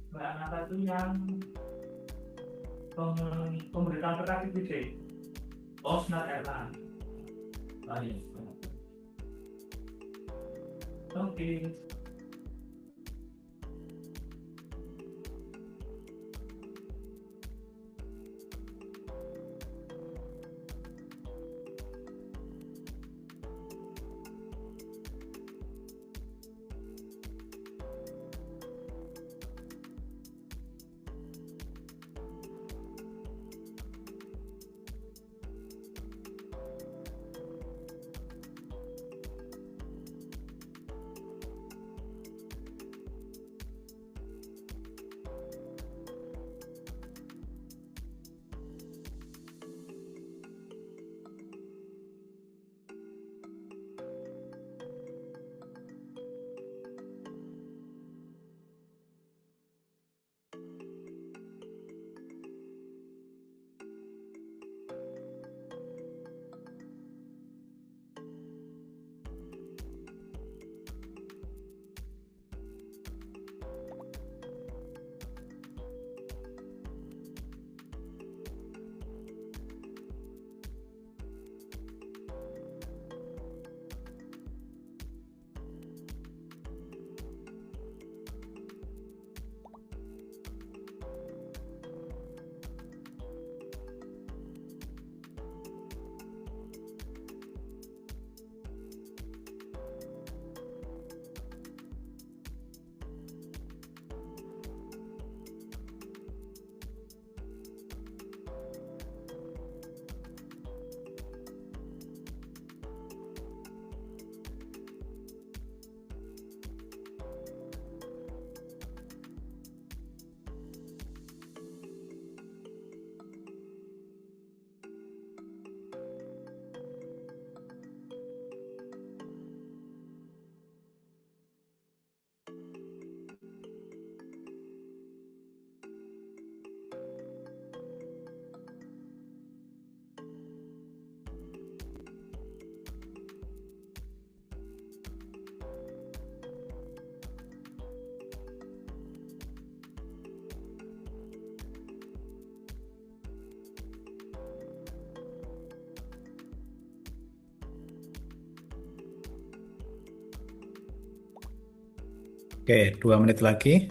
Mbak Nata itu yang pemberitaan kreatif ide. Oh, Sinar Airline. Baik. Oke. Oke, 2 menit lagi.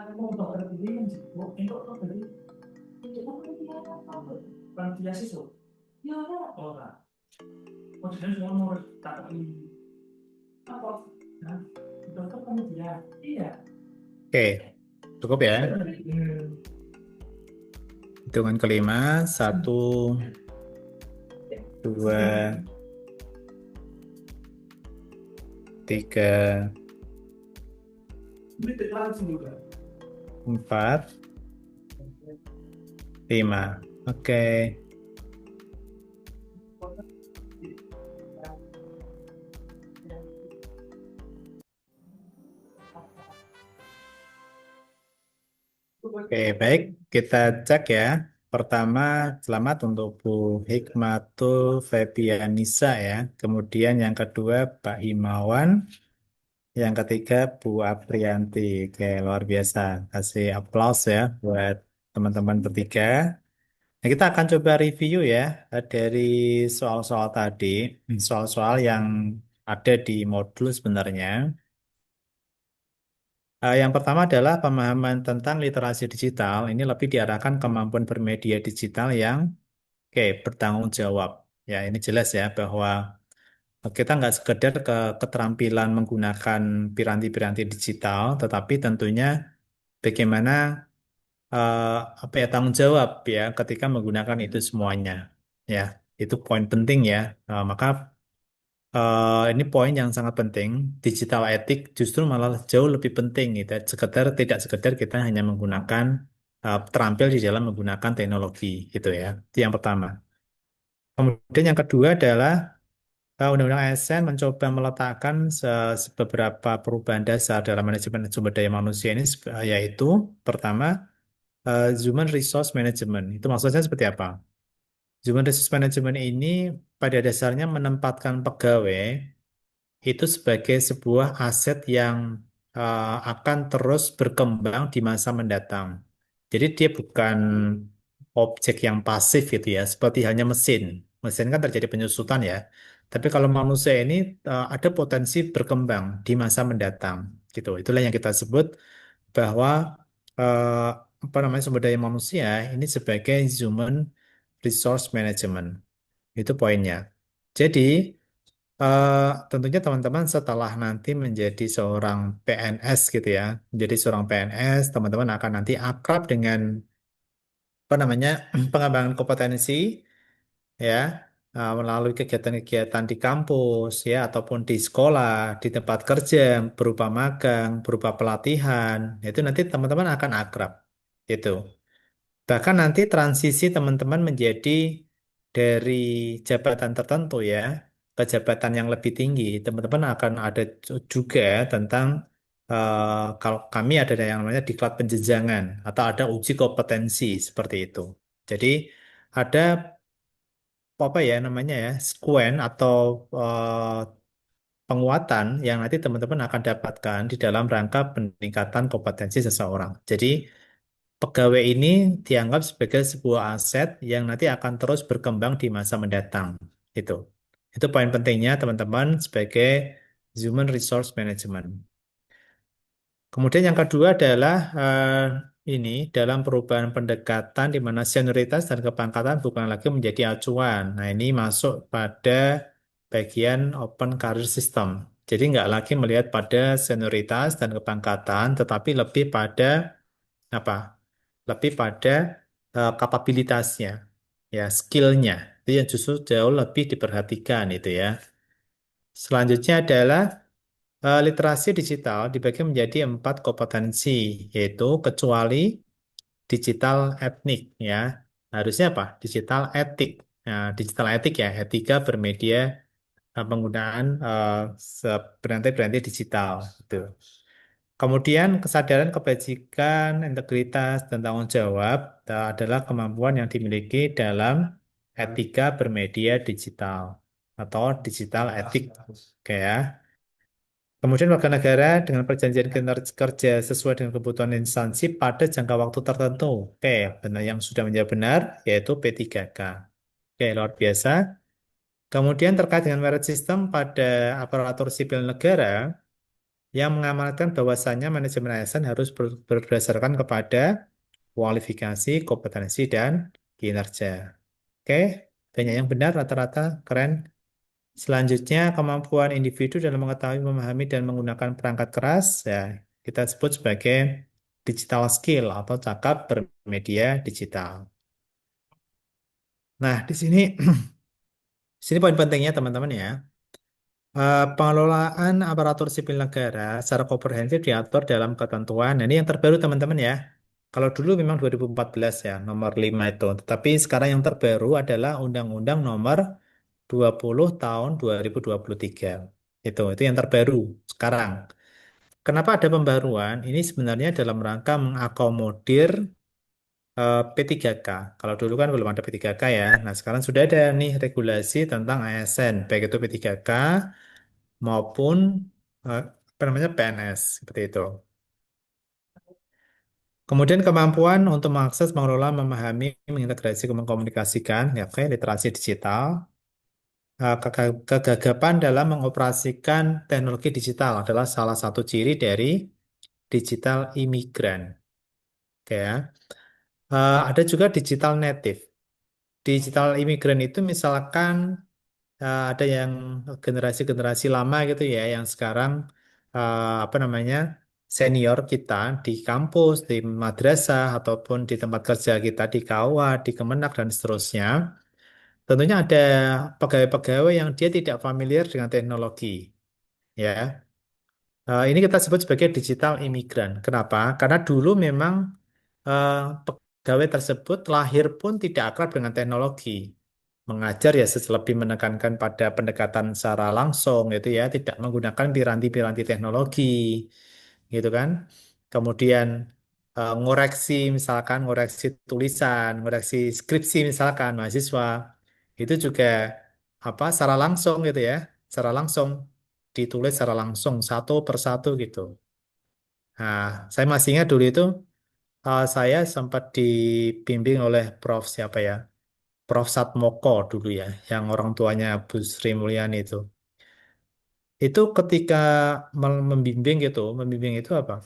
Oke, cukup ya. Hitungan kelima, 1, 2, 3, 4, 5. Oke. Oke, baik. Kita cek ya. Pertama, selamat untuk Bu Hikmatul Febianisa ya. Kemudian yang kedua, Pak Himawan. Yang ketiga, Bu Aprianti. Oke, luar biasa. Kasih aplaus ya buat teman-teman bertiga. Nah, kita akan coba review ya dari soal-soal tadi. Soal-soal yang ada di modul sebenarnya. Yang pertama adalah pemahaman tentang literasi digital. Ini lebih diarahkan kemampuan bermedia digital yang bertanggung jawab. Ya, ini jelas ya bahwa kita nggak sekedar keterampilan menggunakan piranti-piranti digital, tetapi tentunya bagaimana apa ya tanggung jawab ya ketika menggunakan itu semuanya. Ya, itu poin penting ya. Maka ini poin yang sangat penting. Digital etik justru malah jauh lebih penting gitu. Tidak sekedar kita hanya menggunakan terampil di dalam menggunakan teknologi gitu ya. Itu yang pertama. Kemudian yang kedua adalah Undang-Undang ASN mencoba meletakkan beberapa perubahan dasar dalam manajemen sumber daya manusia ini, yaitu pertama human resource management. Itu maksudnya seperti apa? Human resource management ini pada dasarnya menempatkan pegawai itu sebagai sebuah aset yang akan terus berkembang di masa mendatang. Jadi dia bukan objek yang pasif gitu ya, seperti hanya mesin. Mesin kan terjadi penyusutan ya. Tapi kalau manusia ini ada potensi berkembang di masa mendatang gitu. Itulah yang kita sebut bahwa eh, apa namanya sumber daya manusia ini sebagai human resource management. Itu poinnya. Jadi tentunya teman-teman setelah nanti menjadi seorang PNS gitu ya, menjadi seorang PNS, teman-teman akan nanti akrab dengan apa namanya pengembangan kompetensi ya melalui kegiatan-kegiatan di kampus ya ataupun di sekolah, di tempat kerja, berupa magang, berupa pelatihan, itu nanti teman-teman akan akrab gitu. Bahkan nanti transisi teman-teman menjadi dari jabatan tertentu ya ke jabatan yang lebih tinggi, teman-teman akan ada juga tentang kalau kami ada yang namanya diklat penjenjangan atau ada uji kompetensi seperti itu. Jadi ada apa ya namanya ya sekuen atau penguatan yang nanti teman-teman akan dapatkan di dalam rangka peningkatan kompetensi seseorang. Jadi pegawai ini dianggap sebagai sebuah aset yang nanti akan terus berkembang di masa mendatang. Itu. Itu poin pentingnya teman-teman sebagai human resource management. Kemudian yang kedua adalah ini dalam perubahan pendekatan di mana senioritas dan kepangkatan bukan lagi menjadi acuan. Nah, ini masuk pada bagian open career system. Jadi nggak lagi melihat pada senioritas dan kepangkatan, tetapi lebih pada apa? Lebih pada kapabilitasnya, ya skillnya. Itu yang justru jauh lebih diperhatikan itu ya. Selanjutnya adalah literasi digital dibagi menjadi 4 kompetensi, yaitu kecuali digital etnik ya. Harusnya apa? Digital etik. Nah, digital etik ya, etika bermedia penggunaan berantai-berantai digital. Gitu. Kemudian kesadaran kebajikan, integritas, dan tanggung jawab adalah kemampuan yang dimiliki dalam etika bermedia digital atau digital etik. Oke ya. Kemudian warga negara dengan perjanjian kerja sesuai dengan kebutuhan instansi pada jangka waktu tertentu. Oke, benar yang sudah menjadi benar yaitu P3K. Oke, luar biasa. Kemudian terkait dengan merit system pada aparatur sipil negara, yang mengamanatkan bahwasannya manajemen ASN harus berdasarkan kepada kualifikasi, kompetensi, dan kinerja. Oke, banyak yang benar rata-rata, keren. Selanjutnya, kemampuan individu dalam mengetahui, memahami, dan menggunakan perangkat keras, ya, kita sebut sebagai digital skill atau cakap bermedia digital. Nah, di sini, sini poin pentingnya teman-teman ya. Pengelolaan aparatur sipil negara secara komprehensif diatur dalam ketentuan. Nah, ini yang terbaru teman-teman ya. Kalau dulu memang 2014 ya, nomor 5 itu. Tetapi sekarang yang terbaru adalah Undang-Undang nomor 20 tahun 2023. Itu yang terbaru sekarang. Kenapa ada pembaruan? Ini sebenarnya dalam rangka mengakomodir P3K. Kalau dulu kan belum ada P3K ya. Nah, sekarang sudah ada nih regulasi tentang ASN, baik itu P3K maupun apa namanya PNS seperti itu. Kemudian kemampuan untuk mengakses, mengelola, memahami, mengintegrasi, mengkomunikasikan, ya, oke, literasi digital. Kegagapan dalam mengoperasikan teknologi digital adalah salah satu ciri dari digital imigran. Oke ya. Ada juga digital native. Digital imigran itu misalkan ada yang generasi-generasi lama gitu ya, yang sekarang apa namanya senior kita di kampus, di madrasah ataupun di tempat kerja kita di KUA, di Kemenak dan seterusnya. Tentunya ada pegawai-pegawai yang dia tidak familiar dengan teknologi, ya. Ini kita sebut sebagai digital imigran. Kenapa? Karena dulu memang eh, pegawai tersebut lahir pun tidak akrab dengan teknologi. Mengajar ya lebih menekankan pada pendekatan secara langsung, gitu ya, tidak menggunakan piranti-piranti teknologi, gitu kan. Kemudian ngoreksi, misalkan ngoreksi tulisan, ngoreksi skripsi misalkan mahasiswa, itu juga apa secara langsung gitu ya, secara langsung ditulis secara langsung satu persatu gitu. Nah, saya masih ingat dulu itu saya sempat dibimbing oleh Prof siapa ya, Prof Satmoko dulu ya, yang orang tuanya Bu Sri Mulyani itu. Itu ketika membimbing itu apa?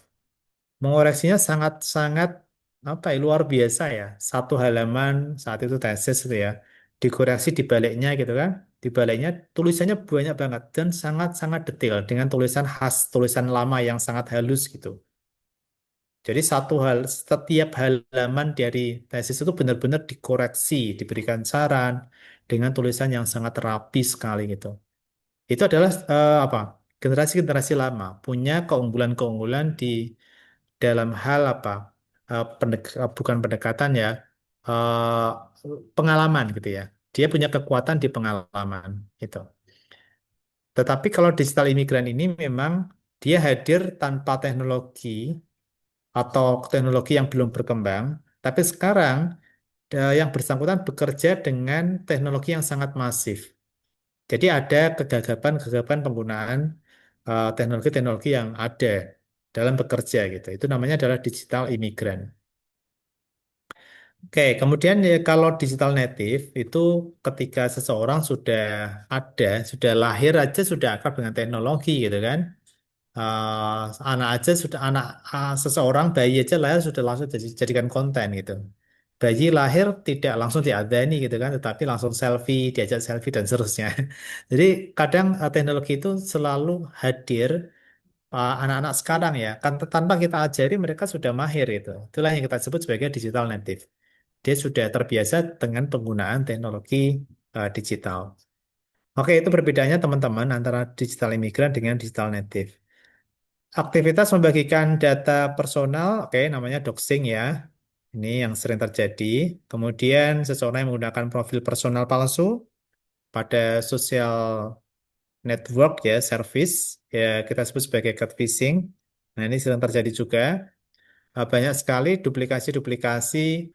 Mengoreksinya sangat-sangat apa ya, luar biasa ya. Satu halaman saat itu tesis itu ya, dikoreksi di baliknya gitu kan. Di baliknya tulisannya banyak banget dan sangat-sangat detail dengan tulisan khas, tulisan lama yang sangat halus gitu. Jadi setiap halaman dari tesis itu benar-benar dikoreksi, diberikan saran dengan tulisan yang sangat rapi sekali gitu. Itu adalah apa? Generasi-generasi lama punya keunggulan-keunggulan di dalam hal apa? Bukan pendekatan ya, eh, pengalaman gitu ya. Dia punya kekuatan di pengalaman itu. Tetapi kalau digital imigran ini memang dia hadir tanpa teknologi atau teknologi yang belum berkembang, tapi sekarang yang bersangkutan bekerja dengan teknologi yang sangat masif. Jadi ada kegagapan-kegagapan penggunaan teknologi-teknologi yang ada dalam bekerja gitu. Itu namanya adalah digital imigran. Oke, kemudian ya kalau digital native itu ketika seseorang sudah lahir aja sudah akrab dengan teknologi gitu kan. Anak aja sudah seseorang bayi aja lahir sudah langsung dijadikan konten gitu. Bayi lahir tidak langsung diadani gitu kan, tetapi langsung selfie, diajak selfie dan seterusnya. Jadi kadang teknologi itu selalu hadir anak-anak sekarang ya, kan tanpa kita ajari mereka sudah mahir itu. Itulah yang kita sebut sebagai digital native. Dia sudah terbiasa dengan penggunaan teknologi digital. Oke, itu perbedaannya teman-teman antara digital imigran dengan digital native. Aktivitas membagikan data personal, oke, namanya doxing ya. Ini yang sering terjadi. Kemudian seseorang yang menggunakan profil personal palsu pada sosial network ya, service ya kita sebut sebagai catfishing. Nah, ini sering terjadi juga. Banyak sekali duplikasi-duplikasi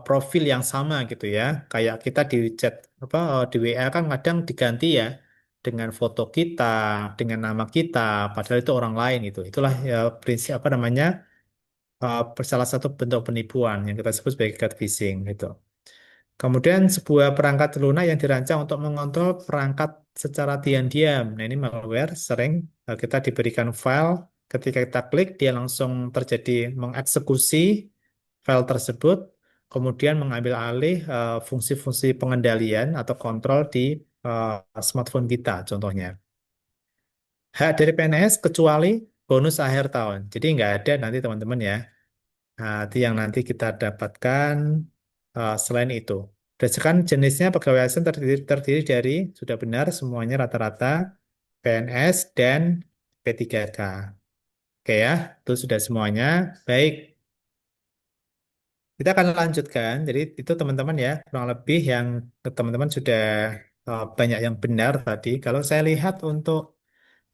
profil yang sama gitu ya. Kayak kita di chat apa di WA kan kadang diganti ya dengan foto kita, dengan nama kita, padahal itu orang lain itu. Itulah ya prinsip apa namanya salah satu bentuk penipuan yang kita sebut sebagai catfishing gitu. Kemudian sebuah perangkat lunak yang dirancang untuk mengontrol perangkat secara diam-diam. Nah, ini malware sering Kita diberikan file, ketika kita klik, dia langsung terjadi mengeksekusi file tersebut, kemudian mengambil alih fungsi-fungsi pengendalian atau kontrol di smartphone kita, contohnya. Hak dari PNS kecuali bonus akhir tahun. Jadi nggak ada nanti teman-teman ya. Nah, itu yang nanti kita dapatkan selain itu. Berdasarkan jenisnya pegawai ASN terdiri dari, sudah benar semuanya rata-rata PNS dan P3K. Oke ya, itu sudah semuanya. Baik, kita akan lanjutkan. Jadi itu teman-teman ya, kurang lebih yang teman-teman sudah banyak yang benar tadi. Kalau saya lihat untuk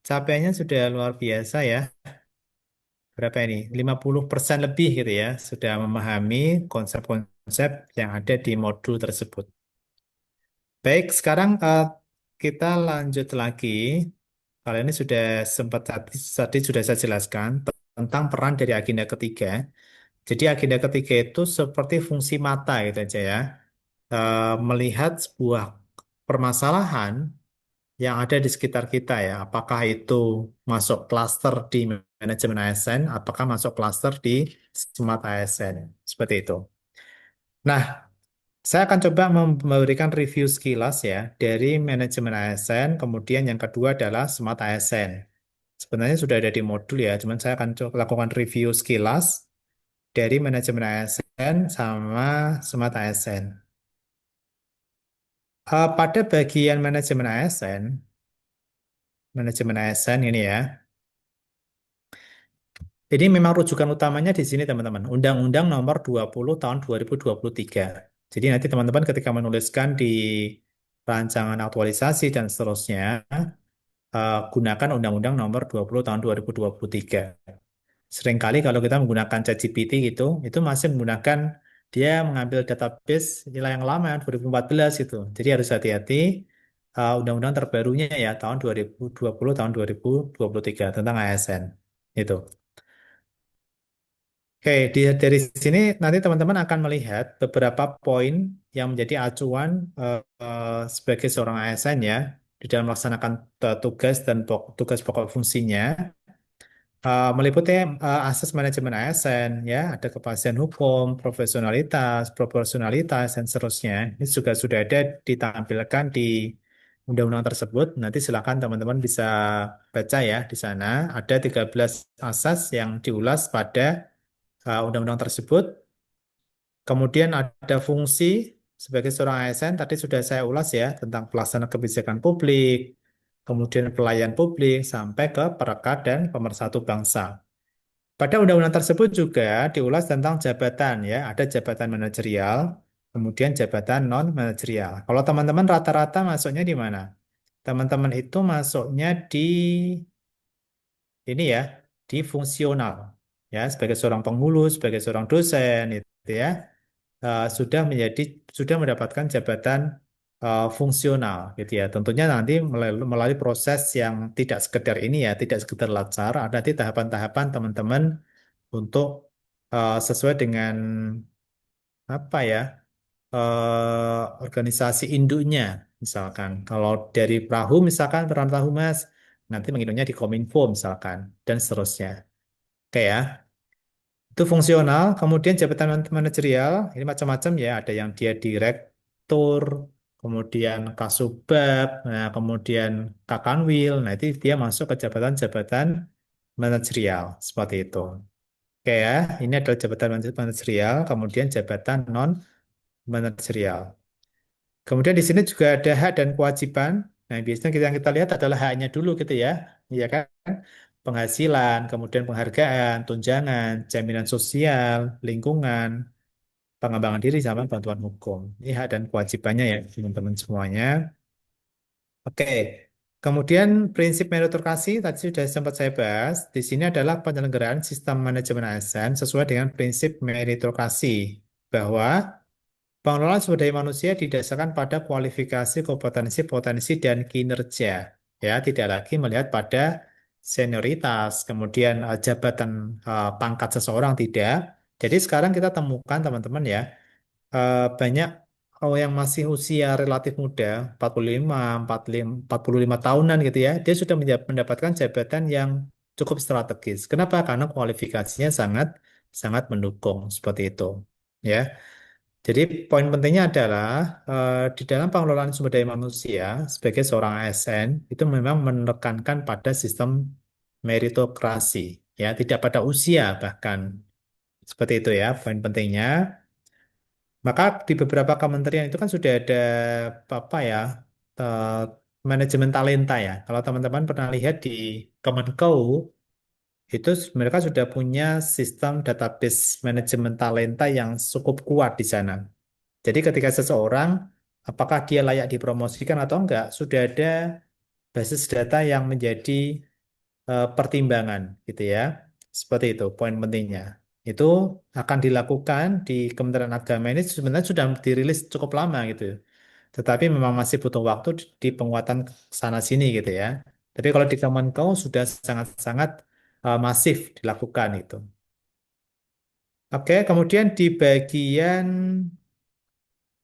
capaiannya sudah luar biasa ya. Berapa ini? 50% lebih gitu ya, sudah memahami konsep-konsep yang ada di modul tersebut. Baik, sekarang kita lanjut lagi. Kali ini sudah sempat tadi sudah saya jelaskan tentang peran dari agenda ketiga. Jadi agenda ketiga itu seperti fungsi mata gitu aja ya. Melihat sebuah permasalahan yang ada di sekitar kita ya. Apakah itu masuk klaster di manajemen ASN, apakah masuk klaster di smart ASN. Seperti itu. Nah, saya akan coba memberikan review sekilas ya dari manajemen ASN, kemudian yang kedua adalah smart ASN. Sebenarnya sudah ada di modul ya, cuman saya akan lakukan review sekilas dari manajemen ASN sama smart ASN. Pada bagian manajemen ASN ini ya, ini memang rujukan utamanya di sini teman-teman, Undang-Undang Nomor 20 Tahun 2023. Jadi nanti teman-teman ketika menuliskan di rancangan aktualisasi dan seterusnya, gunakan Undang-Undang Nomor 20 Tahun 2023. Seringkali kalau kita menggunakan ChatGPT gitu, itu masih menggunakan, dia mengambil database nilai yang lama, 2014 itu. Jadi harus hati-hati, undang-undang terbarunya ya, tahun 2020, tahun 2023 tentang ASN. Itu. Oke, dari sini nanti teman-teman akan melihat beberapa poin yang menjadi acuan sebagai seorang ASN ya, di dalam melaksanakan tugas dan tugas pokok fungsinya. Meliputi asas manajemen ASN, ya, ada kepastian hukum, profesionalitas, proporsionalitas, dan seterusnya. Ini juga sudah ada ditampilkan di undang-undang tersebut. Nanti silakan teman-teman bisa baca ya di sana. Ada 13 asas yang diulas pada undang-undang tersebut. Kemudian ada fungsi sebagai seorang ASN, tadi sudah saya ulas ya, tentang pelaksana kebijakan publik, kemudian pelayan publik, sampai ke perekat dan pemersatu bangsa. Pada undang-undang tersebut juga diulas tentang jabatan ya, ada jabatan manajerial, kemudian jabatan non-manajerial. Kalau teman-teman rata-rata masuknya di mana? Teman-teman itu masuknya di ini ya, di fungsional ya, sebagai seorang penghulu, sebagai seorang dosen itu ya, sudah mendapatkan jabatan fungsional gitu ya. Tentunya nanti melalui proses yang tidak sekedar ini ya, tidak sekedar lacar, ada nanti tahapan-tahapan teman-teman untuk sesuai dengan apa ya, organisasi induknya. Misalkan kalau dari perahu, misalkan peran perahu mas, nanti menginduknya di Kominfo misalkan, dan seterusnya. Oke ya. Itu fungsional, kemudian jabatan manajerial, ini macam-macam ya, ada yang dia direktur, kemudian kasubag, nah, kemudian kakanwil, nah itu dia masuk ke jabatan-jabatan manajerial, seperti itu. Oke ya, ini adalah jabatan manajerial, kemudian jabatan non-manajerial. Kemudian di sini juga ada hak dan kewajiban. Nah, biasanya yang kita lihat adalah haknya dulu gitu ya. Iya kan? Penghasilan, kemudian penghargaan, tunjangan, jaminan sosial, lingkungan, pengembangan diri sama bantuan hukum. Ini hak dan kewajibannya ya, teman-teman semuanya. Oke. Kemudian prinsip meritokrasi tadi sudah sempat saya bahas. Di sini adalah penyelenggaraan sistem manajemen ASN sesuai dengan prinsip meritokrasi bahwa pengelolaan sumber daya manusia didasarkan pada kualifikasi, kompetensi, potensi, dan kinerja. Ya, tidak lagi melihat pada senioritas, kemudian jabatan pangkat seseorang tidak. Jadi sekarang kita temukan teman-teman ya, banyak kalau yang masih usia relatif muda, 45, 45 tahunan gitu ya, dia sudah mendapatkan jabatan yang cukup strategis. Kenapa? Karena kualifikasinya sangat sangat mendukung seperti itu. Ya. Jadi poin pentingnya adalah di dalam pengelolaan sumber daya manusia sebagai seorang ASN itu memang menekankan pada sistem meritokrasi, ya, tidak pada usia bahkan seperti itu ya poin pentingnya. Maka di beberapa kementerian itu kan sudah ada apa ya eh, manajemen talenta ya. Kalau teman-teman pernah lihat di Kemenkeu itu mereka sudah punya sistem database manajemen talenta yang cukup kuat di sana. Jadi ketika seseorang apakah dia layak dipromosikan atau enggak, sudah ada basis data yang menjadi pertimbangan gitu ya. Seperti itu poin pentingnya. Itu akan dilakukan di Kementerian Agama ini sebenarnya sudah dirilis cukup lama gitu. Tetapi memang masih butuh waktu di penguatan sana sini gitu ya. Tapi kalau di Kemenkeu sudah sangat-sangat masif dilakukan itu. Oke, kemudian di bagian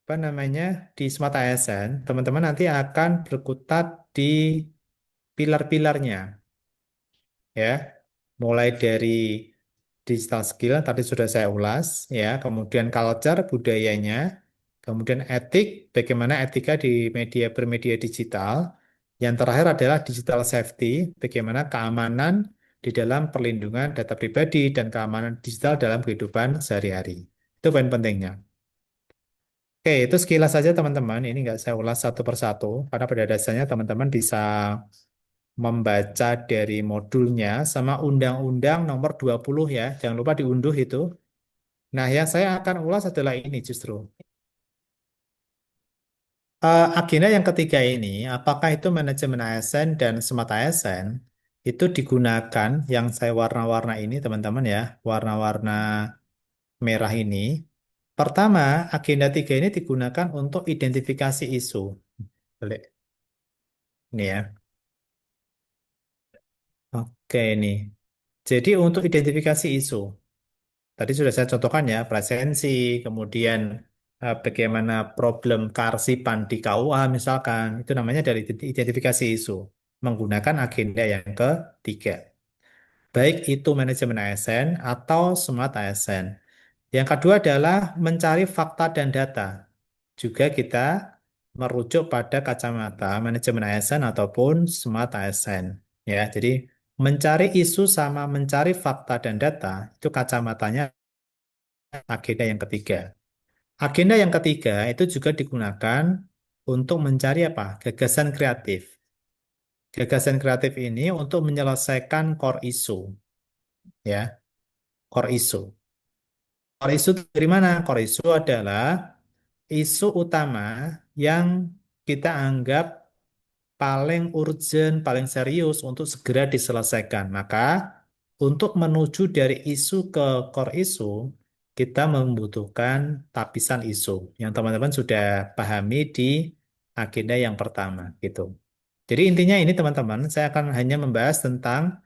apa namanya di Smart ASN, teman-teman nanti akan berkutat di pilar-pilarnya, ya. Mulai dari digital skill tadi sudah saya ulas, ya. Kemudian culture budayanya, kemudian etik, bagaimana etika di media bermedia digital. Yang terakhir adalah digital safety, bagaimana keamanan di dalam perlindungan data pribadi dan keamanan digital dalam kehidupan sehari-hari. Itu poin pentingnya. Oke, itu sekilas saja teman-teman. Ini nggak saya ulas satu persatu, karena pada dasarnya teman-teman bisa membaca dari modulnya sama Undang-Undang nomor 20 ya. Jangan lupa diunduh itu. Nah, yang saya akan ulas adalah ini justru. Agenda yang ketiga ini, apakah itu manajemen ASN dan smart ASN, itu digunakan yang saya warna-warna ini teman-teman ya, warna-warna merah ini. Pertama, agenda tiga ini digunakan untuk identifikasi isu. Boleh. Ini ya. Oke, ini. Jadi untuk identifikasi isu, tadi sudah saya contohkan ya, presensi, kemudian bagaimana problem kearsipan di KUA misalkan, itu namanya dari identifikasi isu, menggunakan agenda yang ketiga. Baik itu manajemen ASN atau smart ASN. Yang kedua adalah mencari fakta dan data. Juga kita merujuk pada kacamata manajemen ASN ataupun smart ASN. Ya, jadi mencari isu sama mencari fakta dan data itu kacamatanya agenda yang ketiga. Agenda yang ketiga itu juga digunakan untuk mencari apa? Gagasan kreatif. Gagasan kreatif ini untuk menyelesaikan core issue, ya, core issue. Core issue itu dari mana? Core issue adalah isu utama yang kita anggap paling urgent, paling serius untuk segera diselesaikan. Maka untuk menuju dari isu ke core isu, kita membutuhkan tapisan isu yang teman-teman sudah pahami di agenda yang pertama gitu. Jadi intinya ini teman-teman, saya akan hanya membahas tentang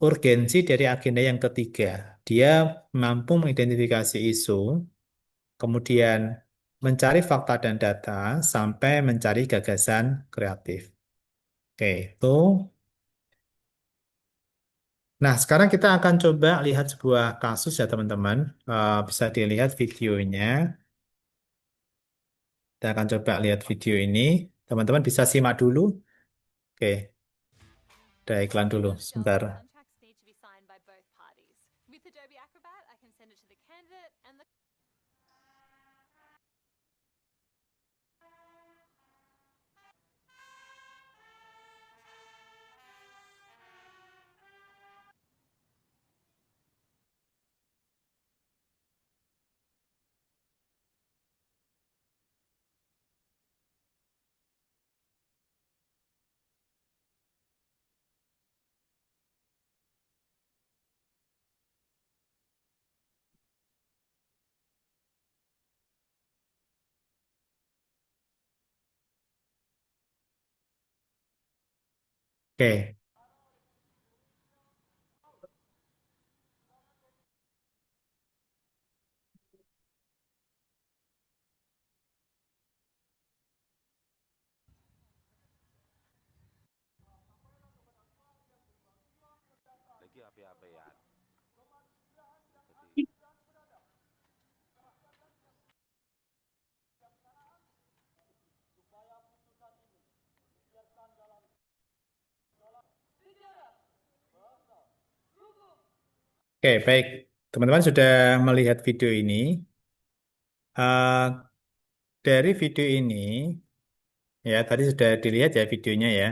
urgensi dari agenda yang ketiga. Dia mampu mengidentifikasi isu, kemudian mencari fakta dan data, sampai mencari gagasan kreatif. Oke, itu. Nah, sekarang kita akan coba lihat sebuah kasus ya teman-teman. Bisa dilihat videonya. Kita akan coba lihat video ini. Teman-teman bisa simak dulu. Oke, ada iklan dulu. Sebentar. Oke, Oke, baik. Teman-teman sudah melihat video ini. Eh, dari video ini, ya tadi sudah dilihat ya videonya ya.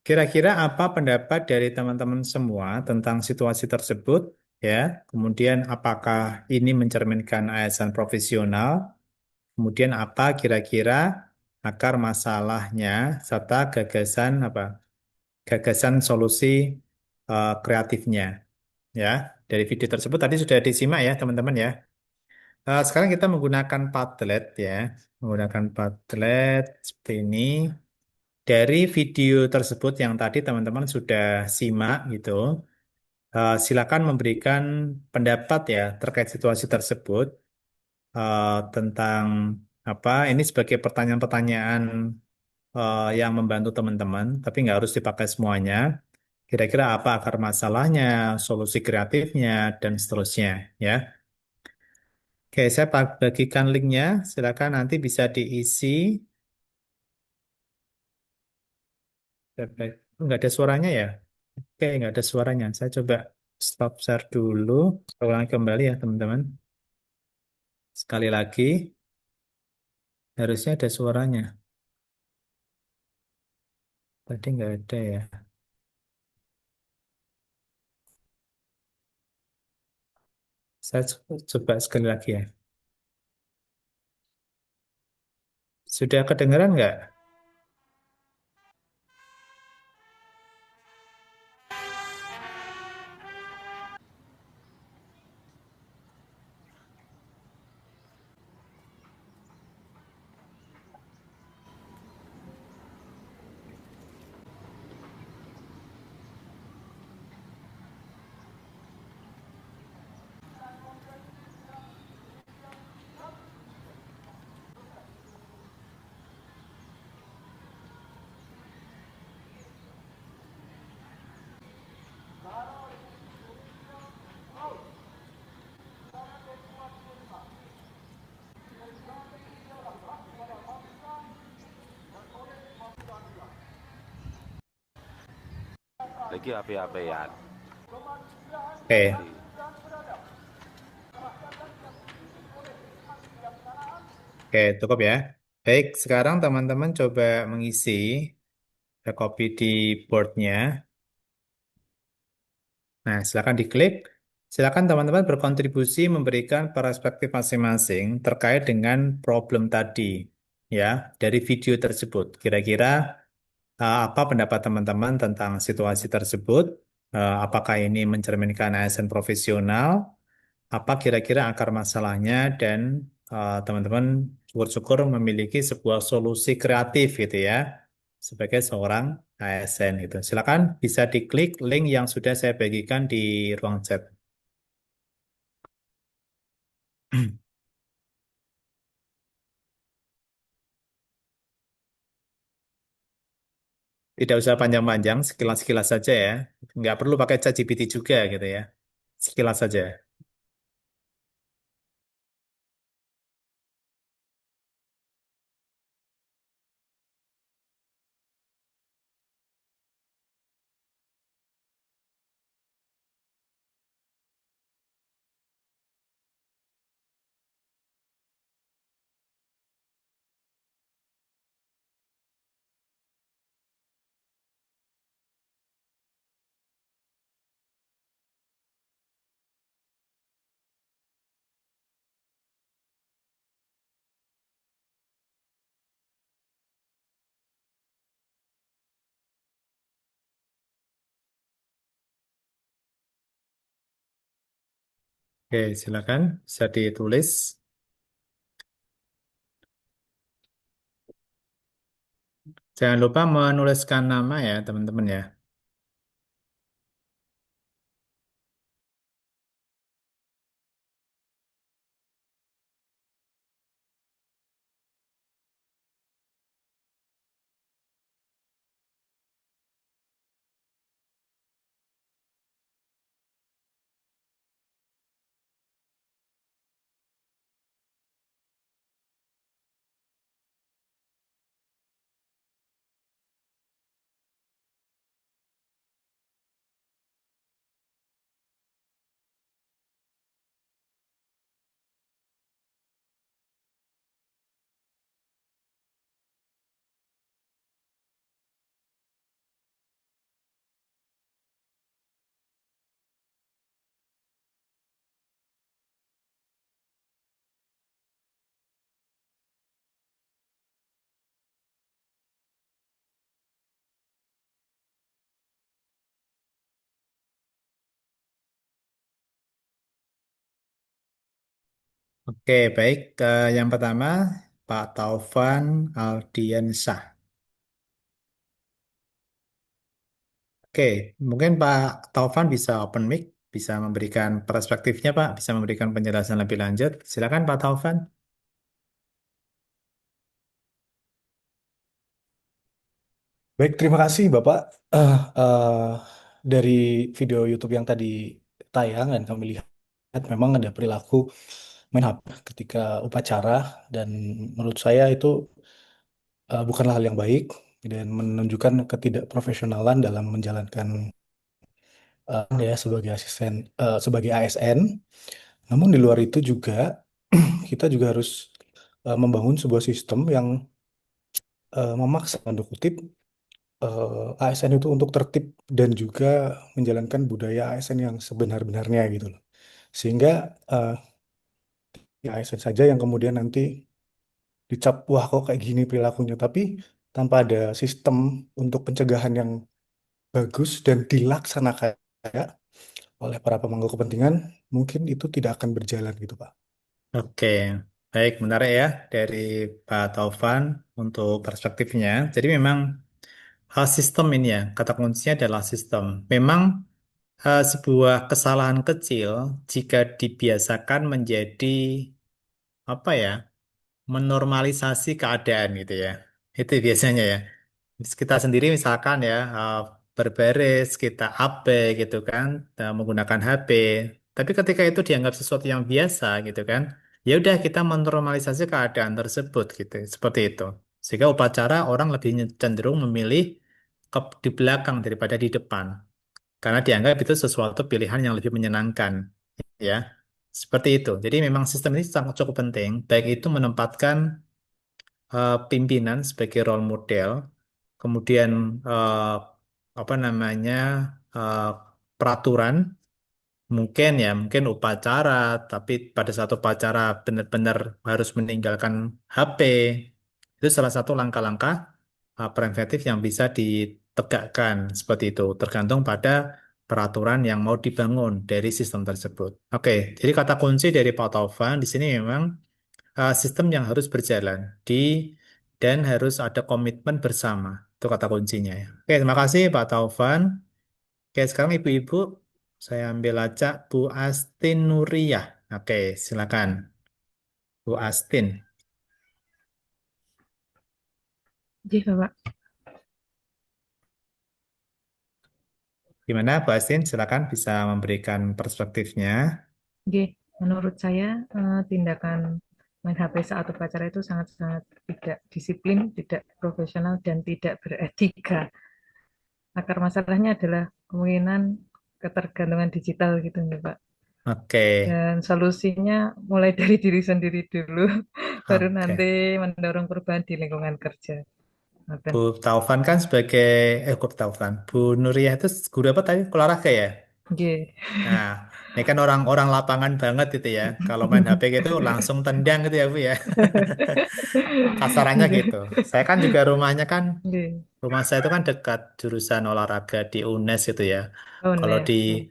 Kira-kira apa pendapat dari teman-teman semua tentang situasi tersebut? Ya, kemudian apakah ini mencerminkan ASN profesional? Kemudian apa kira-kira akar masalahnya serta gagasan apa? Gagasan solusi kreatifnya. Ya, dari video tersebut tadi sudah disimak ya teman-teman ya. Sekarang kita menggunakan Padlet ya, menggunakan Padlet seperti ini. Dari video tersebut yang tadi teman-teman sudah simak gitu, silakan memberikan pendapat ya terkait situasi tersebut tentang apa. Ini sebagai pertanyaan-pertanyaan yang membantu teman-teman, tapi nggak harus dipakai semuanya. Kira-kira apa akar masalahnya, solusi kreatifnya, dan seterusnya ya. Oke, saya bagikan linknya. Silakan nanti bisa diisi. Nggak ada suaranya ya? Oke, nggak ada suaranya. Saya coba stop share dulu. Saya ulangi kembali ya, teman-teman. Sekali lagi, harusnya ada suaranya. Tadi nggak ada ya. Saya coba sekali lagi ya. Sudah kedengeran nggak? Oke, oke, cukup ya. Baik, sekarang teman-teman coba mengisi copy di boardnya. Nah, silakan diklik. Silakan teman-teman berkontribusi memberikan perspektif masing-masing terkait dengan problem tadi, ya, dari video tersebut. Kira-kira apa pendapat teman-teman tentang situasi tersebut? Apakah ini mencerminkan ASN profesional? Apa kira-kira akar masalahnya? Dan teman-teman syukur-syukur memiliki sebuah solusi kreatif gitu ya, sebagai seorang ASN gitu. Silakan bisa diklik link yang sudah saya bagikan di ruang chat. Tidak usah panjang-panjang, sekilas-sekilas saja ya. Nggak perlu pakai ChatGPT juga gitu ya. Sekilas saja. Oke, silakan bisa ditulis. Jangan lupa menuliskan nama ya, teman-teman ya. Oke, baik. Yang pertama, Pak Taufan Aldiansyah. Oke, mungkin Pak Taufan bisa open mic, bisa memberikan perspektifnya, Pak, bisa memberikan penjelasan lebih lanjut. Silakan, Pak Taufan. Baik, terima kasih Bapak. Dari video YouTube yang tadi tayang dan kami lihat memang ada perilaku main HP ketika upacara dan menurut saya itu bukanlah hal yang baik dan menunjukkan ketidakprofesionalan dalam menjalankan ya sebagai sebagai ASN. Namun di luar itu juga kita juga harus membangun sebuah sistem yang memaksa tanda kutip ASN itu untuk tertib dan juga menjalankan budaya ASN yang sebenar-benarnya gitu loh. Sehingga eh, ya ASN saja yang kemudian nanti dicap, wah kok kayak gini perilakunya. Tapi tanpa ada sistem untuk pencegahan yang bagus dan dilaksanakan oleh para pemangku kepentingan, mungkin itu tidak akan berjalan gitu Pak. Oke, baik, menarik ya dari Pak Taufan untuk perspektifnya. Jadi memang sistem ini ya, kata kuncinya adalah sistem. Memang sebuah kesalahan kecil jika dibiasakan menjadi apa ya, menormalisasi keadaan gitu ya. Itu biasanya ya. Kita sendiri misalkan ya berbaris, kita AB gitu kan, menggunakan HP. Tapi ketika itu dianggap sesuatu yang biasa gitu kan, ya udah kita menormalisasi keadaan tersebut gitu, seperti itu. Sehingga upacara orang lebih cenderung memilih di belakang daripada di depan, karena dianggap itu sesuatu pilihan yang lebih menyenangkan, ya. Seperti itu. Jadi memang sistem ini sangat cukup penting, baik itu menempatkan pimpinan sebagai role model, kemudian apa namanya eh, peraturan, mungkin upacara, tapi pada satu upacara benar-benar harus meninggalkan HP. Itu salah satu langkah-langkah preventif yang bisa ditegakkan seperti itu, tergantung pada peraturan yang mau dibangun dari sistem tersebut. Oke, jadi kata kunci dari Pak Taufan di sini memang sistem yang harus berjalan dan harus ada komitmen bersama. Itu kata kuncinya ya. Oke, terima kasih Pak Taufan. Oke, sekarang ibu-ibu saya ambil acak Bu Astin Nuriyah. Oke, silakan Bu Astin. Oke, Bapak. Gimana Bu Astin? Silakan bisa memberikan perspektifnya. Oke, menurut saya tindakan main HP saat upacara itu sangat-sangat tidak disiplin, tidak profesional, dan tidak beretika. Akar masalahnya adalah kemungkinan ketergantungan digital gitu nih Pak. Oke, Dan solusinya mulai dari diri sendiri dulu, baru oke. nanti mendorong perubahan di lingkungan kerja. Ngoten. Bu Taufan kan sebagai Bu Taufan, Bu Nuriyah itu guru apa tadi? Olahraga ya? Oke. Nah, ini kan orang-orang lapangan banget gitu ya. Kalau main HP gitu langsung tendang gitu ya Bu ya. Kasarannya gitu. Saya kan juga rumahnya kan, Oke. rumah saya itu kan dekat jurusan olahraga di UNES gitu ya. Oh, Kalau di nice.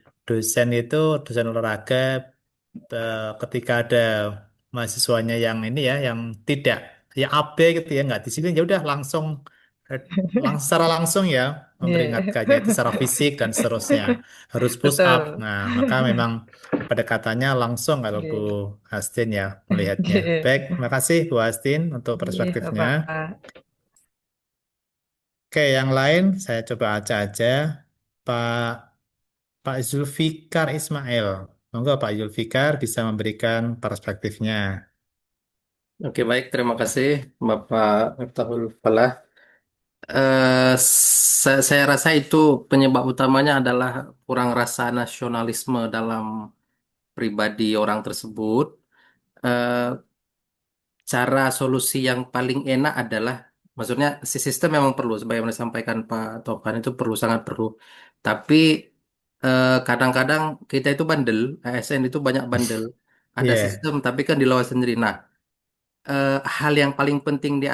dosen olahraga, ketika ada mahasiswanya yang ini ya, yang tidak, ya AB gitu ya, nggak disiplin, ya udah langsung, eh, secara langsung ya, Iya. memperingatkan yaitu secara fisik dan seterusnya. Harus push up. Betul. Nah, maka memang pendekatannya langsung kalau Bu Oke. Astin ya melihatnya. Oke. Baik, terima kasih Bu Astin untuk Oke, perspektifnya. Bapak. Oke, yang lain saya coba aja. Pak Pak Zulfikar Ismail. Monggo Pak Zulfikar bisa memberikan perspektifnya. Oke, baik. Terima kasih, Bapak Miftahul Falah. Saya rasa itu penyebab utamanya adalah kurang rasa nasionalisme dalam pribadi orang tersebut. Eh, Cara solusi yang paling enak adalah, maksudnya si sistem memang perlu, sebagaimana disampaikan Pak Tovan itu perlu, sangat perlu. Tapi kadang-kadang kita itu bandel, ASN itu banyak bandel. Ada Iya, sistem, tapi kan di luar sendiri. Nah, hal yang paling penting di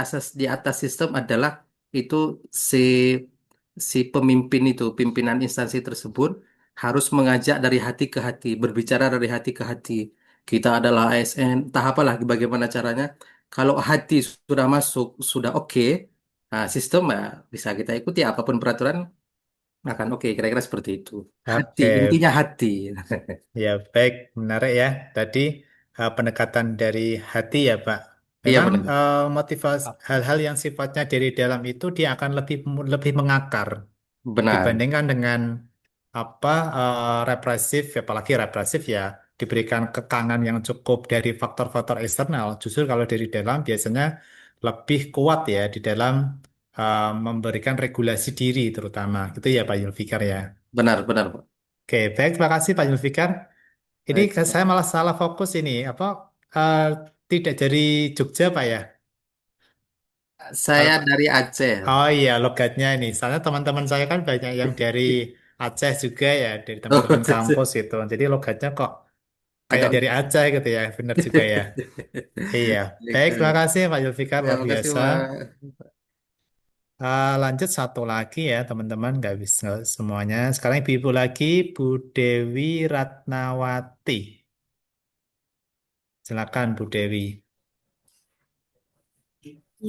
atas sistem adalah itu si si pemimpin itu, pimpinan instansi tersebut harus mengajak dari hati ke hati, berbicara dari hati ke hati. kita adalah ASN, entah apalah bagaimana caranya. Kalau hati sudah masuk, sudah oke, nah sistem ya bisa kita ikuti apapun peraturan akan oke. Kira-kira seperti itu. Hati, Oke, intinya hati. ya baik, menarik ya. Tadi pendekatan dari hati ya, Pak. Iya Memang benar, motivasi hal-hal yang sifatnya dari dalam itu dia akan lebih lebih mengakar benar, dibandingkan dengan apa represif, apalagi represif ya diberikan kekangan yang cukup dari faktor-faktor eksternal. Justru kalau dari dalam biasanya lebih kuat ya di dalam memberikan regulasi diri terutama. Itu ya Pak Yulfikar ya. benar, benar, Pak. Oke, baik, terima kasih Pak Yulfikar. Ini Baik. saya malah salah fokus ini apa eh, tidak dari Jogja Pak ya? Saya Kalau- dari Aceh. Oh iya, logatnya ini. Soalnya teman-teman saya kan banyak yang dari Aceh juga ya, dari Oh, teman-teman kampus itu. Jadi logatnya kok kayak agak. dari Aceh gitu ya, benar juga ya. Iya, Baik, baik, terima kasih Pak Zulfikar, ya, luar makasih, biasa. Pak. Lanjut satu lagi ya teman-teman, nggak bisa semuanya. Sekarang ibu-ibu lagi, Bu Dewi Ratnawati. Silakan Bu Dewi.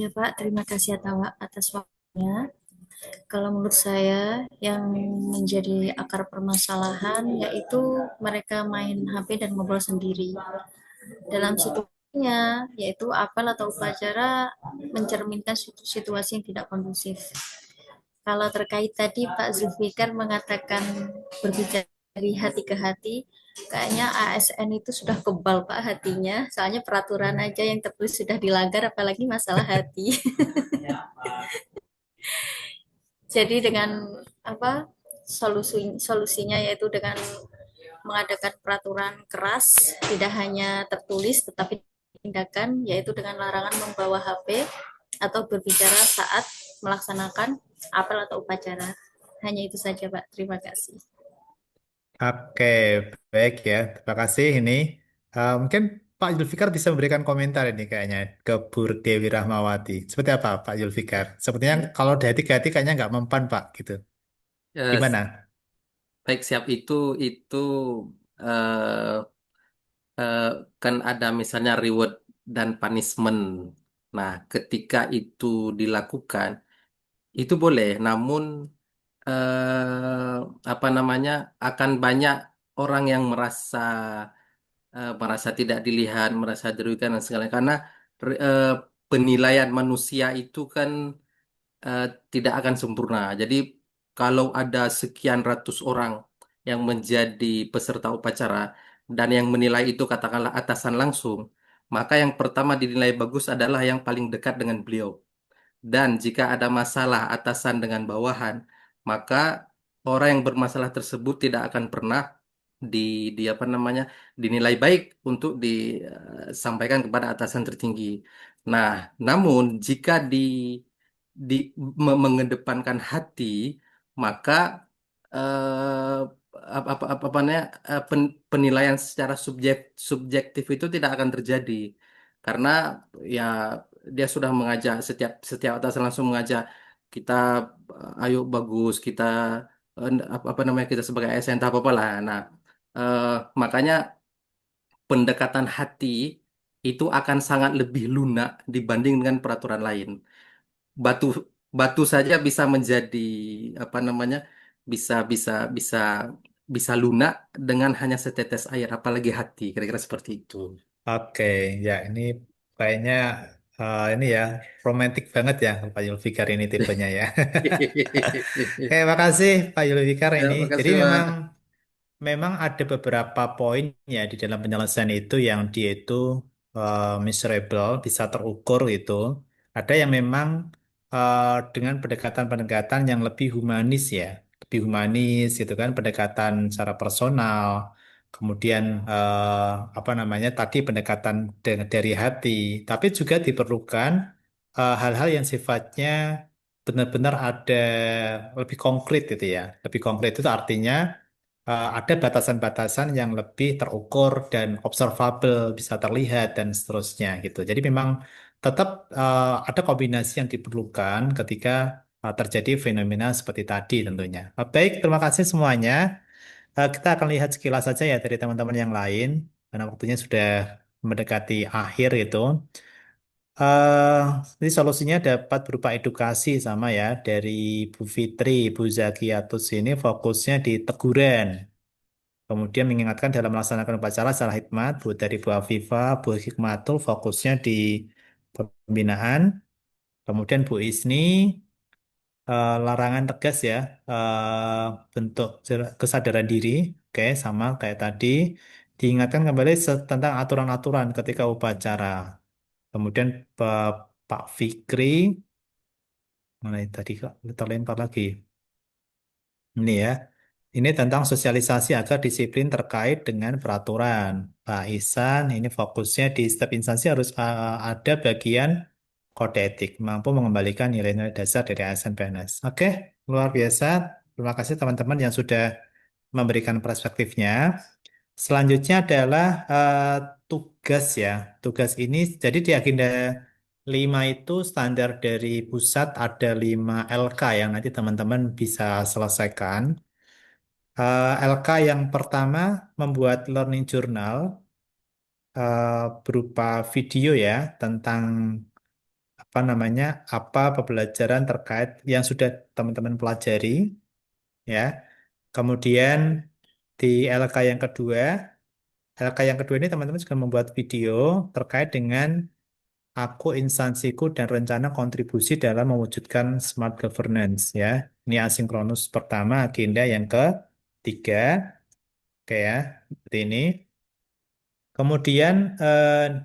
Ya Pak, terima kasih atas waktunya. Kalau menurut saya yang menjadi akar permasalahan yaitu mereka main HP dan ngobrol sendiri. Dalam situasinya, yaitu apel atau upacara mencerminkan situasi yang tidak kondusif. Kalau terkait tadi Pak Zulfikar mengatakan berbicara dari hati ke hati, kayaknya ASN itu sudah kebal Pak hatinya, soalnya peraturan aja yang tertulis sudah dilanggar, apalagi masalah hati. Jadi dengan apa solusinya yaitu dengan mengadakan peraturan keras, tidak hanya tertulis tetapi tindakan, yaitu dengan larangan membawa HP atau berbicara saat melaksanakan apel atau upacara. Hanya itu saja, Pak. Terima kasih. Oke, baik ya. Terima kasih ini. Mungkin Pak Zulfikar bisa memberikan komentar ini kayaknya ke Bu Dewi Rahmawati. Seperti apa Pak Zulfikar? Sepertinya kalau dari hati ke hati kayaknya nggak mempan Pak gitu. Eh, Gimana? baik siap itu eh, eh, kan ada misalnya reward dan punishment. Nah, ketika itu dilakukan, itu boleh, namun apa namanya akan banyak orang yang merasa tidak dilihat, merasa dirugikan dan segala karena eh, penilaian manusia itu kan eh, tidak akan sempurna. Jadi kalau ada sekian ratus orang yang menjadi peserta upacara dan yang menilai itu katakanlah atasan langsung, maka yang pertama dinilai bagus adalah yang paling dekat dengan beliau. Dan jika ada masalah atasan dengan bawahan, maka orang yang bermasalah tersebut tidak akan pernah di di apa namanya dinilai baik untuk disampaikan kepada atasan tertinggi. Nah, namun jika di mengedepankan hati, maka eh, apa namanya penilaian secara subjektif itu tidak akan terjadi karena ya dia sudah mengajak setiap setiap atasan langsung mengajak kita ayo bagus kita apa namanya kita sebagai ASN tak apa lah. Nah, eh, makanya pendekatan hati itu akan sangat lebih lunak dibanding dengan peraturan lain. Batu batu saja bisa menjadi apa namanya bisa bisa bisa bisa lunak dengan hanya setetes air, apalagi hati. Kira-kira seperti itu. Oke, ya ini kayaknya ini ya romantis banget ya Pak Zulfikar ini tipenya ya. Oke, makasih Pak Zulfikar Ya, ini. Jadi makasih, memang Pak. memang ada beberapa poin ya di dalam penyelesaian itu yang dia itu measurable, bisa terukur gitu. Ada yang memang dengan pendekatan-pendekatan yang lebih humanis ya, lebih humanis gitu kan, pendekatan secara personal. Kemudian apa namanya tadi pendekatan dari hati, tapi juga diperlukan hal-hal yang sifatnya benar-benar ada lebih konkret gitu ya. Lebih konkret itu artinya ada batasan-batasan yang lebih terukur dan observable, bisa terlihat dan seterusnya gitu. Jadi memang tetap ada kombinasi yang diperlukan ketika terjadi fenomena seperti tadi tentunya. Baik, terima kasih semuanya. Kita akan lihat sekilas saja ya dari teman-teman yang lain. karena waktunya sudah mendekati akhir itu. Eh, jadi solusinya dapat berupa edukasi sama ya dari Bu Fitri, Bu Zakiatus ini fokusnya di teguran. Kemudian mengingatkan dalam melaksanakan upacara secara hikmat, Bu dari Bu Afifah, Bu Hikmatul fokusnya di pembinaan. Kemudian Bu Isni larangan tegas ya, bentuk kesadaran diri, oke sama kayak tadi. Diingatkan kembali tentang aturan-aturan ketika upacara. Kemudian Pak Fikri, mana ini tadi Kak, terlempar lagi. Ini ya, ini tentang sosialisasi agar disiplin terkait dengan peraturan. Pak Ihsan, ini fokusnya di setiap instansi harus ada bagian kode etik, mampu mengembalikan nilai-nilai dasar dari ASN PNS. Oke, luar biasa. Terima kasih teman-teman yang sudah memberikan perspektifnya. Selanjutnya adalah tugas ya. Tugas ini, jadi di agenda 5 itu standar dari pusat ada 5 LK yang nanti teman-teman bisa selesaikan. LK yang pertama membuat learning journal berupa video ya tentang apa namanya apa pembelajaran terkait yang sudah teman-teman pelajari ya. Kemudian di LK yang kedua ini teman-teman juga membuat video terkait dengan aku, instansiku, dan rencana kontribusi dalam mewujudkan smart governance ya. Ini asinkronus pertama, agenda yang ketiga. Oke ya, seperti ini. Kemudian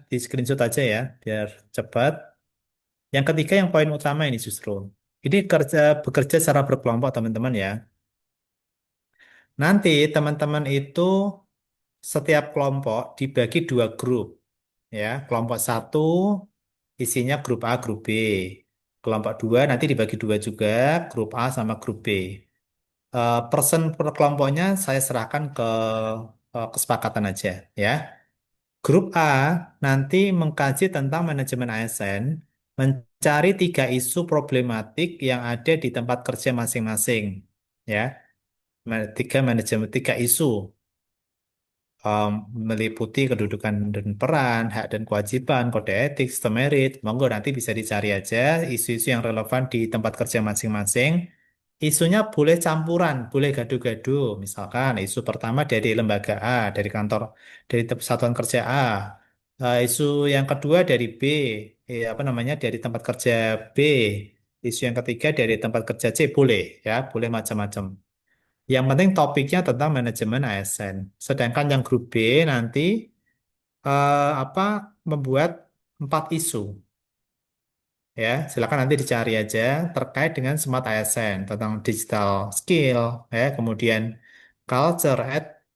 di screenshot aja ya, biar cepat. Yang ketiga yang poin utama ini justru. Ini bekerja secara berkelompok teman-teman ya. Nanti teman-teman itu setiap kelompok dibagi 2 grup. Ya, kelompok satu isinya grup A, grup B. Kelompok 2 nanti dibagi 2 juga, grup A sama grup B. Persen per kelompoknya saya serahkan ke kesepakatan aja ya. Grup A nanti mengkaji tentang manajemen ASN, mencari 3 isu problematik yang ada di tempat kerja masing-masing. Ya, manajemen 3 isu um, meliputi kedudukan dan peran, hak dan kewajiban, kode etik, sistem merit. Monggo nanti bisa dicari aja isu-isu yang relevan di tempat kerja masing-masing. Isunya boleh campuran, boleh gaduh-gaduh. Misalkan isu pertama dari lembaga A, dari kantor, dari satuan kerja A. Isu yang kedua dari B, apa namanya, dari tempat kerja B. Isu yang ketiga dari tempat kerja C, boleh ya, boleh macam-macam. Yang penting topiknya tentang manajemen ASN. Sedangkan yang grup B nanti apa membuat 4 isu. Ya, silakan nanti dicari aja terkait dengan smart ASN tentang digital skill, ya, kemudian culture,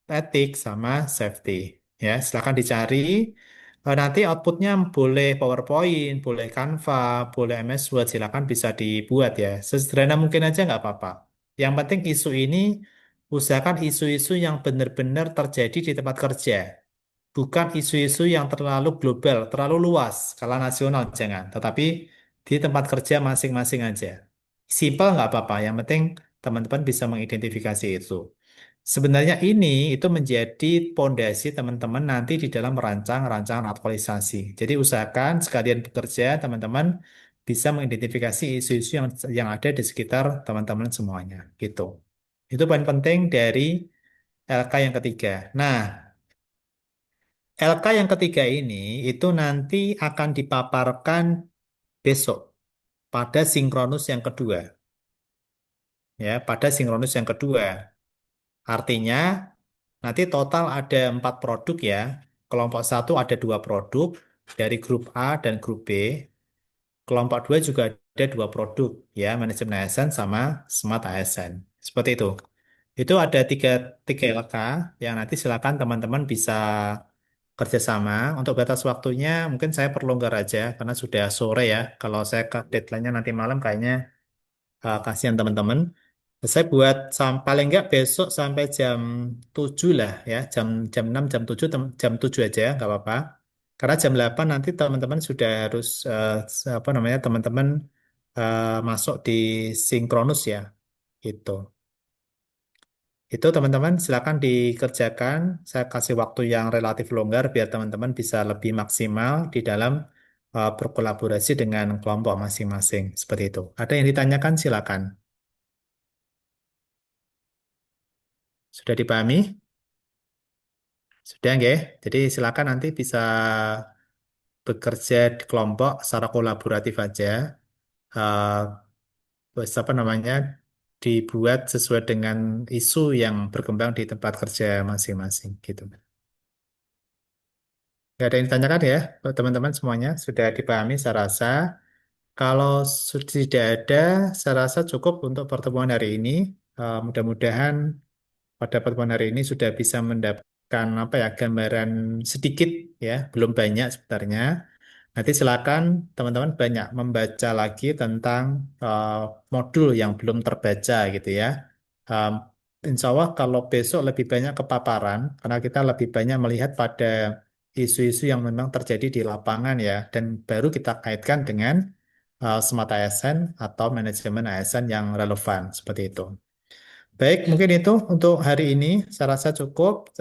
etik, sama safety. Ya, silakan dicari. Nanti outputnya boleh PowerPoint, boleh Canva, boleh MS Word, silakan bisa dibuat ya. Sesederhana mungkin aja nggak apa-apa. Yang penting isu ini usahakan isu-isu yang benar-benar terjadi di tempat kerja. Bukan isu-isu yang terlalu global, terlalu luas, skala nasional jangan. Tetapi di tempat kerja masing-masing aja. Simpel nggak apa-apa, yang penting teman-teman bisa mengidentifikasi itu. Sebenarnya ini itu menjadi pondasi teman-teman nanti di dalam merancang rancangan aktualisasi. Jadi usahakan sekalian bekerja teman-teman bisa mengidentifikasi isu-isu yang ada di sekitar teman-teman semuanya gitu. Itu poin penting dari LK yang ketiga. Nah, LK yang ketiga ini itu nanti akan dipaparkan besok pada sinkronus yang kedua. Ya, pada sinkronus yang kedua. Artinya nanti total ada 4 produk ya. Kelompok satu ada 2 produk dari grup A dan grup B. Kelompok 2 juga ada 2 produk ya, manajemen ASN sama smart ASN. Seperti itu. Itu ada tiga LK yang nanti silakan teman-teman bisa kerjasama. Untuk batas waktunya mungkin saya perlonggar aja karena sudah sore ya. Kalau saya ke deadline-nya nanti malam kayaknya kasihan teman-teman. Saya buat paling nggak besok sampai jam 7 lah ya. Jam 6, jam 7 aja nggak apa-apa. Karena jam 8 nanti teman-teman sudah harus apa namanya teman-teman masuk di sinkronus ya. Gitu. Itu teman-teman silakan dikerjakan. Saya kasih waktu yang relatif longgar biar teman-teman bisa lebih maksimal di dalam berkolaborasi dengan kelompok masing-masing. Seperti itu. Ada yang ditanyakan silakan. Sudah dipahami? Sudah nggih? Jadi silakan nanti bisa bekerja di kelompok secara kolaboratif aja. Eh, Terus apa namanya? Dibuat sesuai dengan isu yang berkembang di tempat kerja masing-masing gitu. Nggak ada yang ditanyakan ya, teman-teman semuanya sudah dipahami saya rasa. Kalau tidak ada, saya rasa cukup untuk pertemuan hari ini. Mudah-mudahan pada pertemuan hari ini sudah bisa mendapatkan apa ya gambaran sedikit ya, belum banyak sebenarnya. Nanti silakan teman-teman banyak membaca lagi tentang eh, modul yang belum terbaca gitu ya. Um, Insya Allah kalau besok lebih banyak kepaparan, karena kita lebih banyak melihat pada isu-isu yang memang terjadi di lapangan ya, dan baru kita kaitkan dengan smart ASN atau manajemen ASN yang relevan seperti itu. Baik, mungkin itu untuk hari ini. Saya rasa cukup.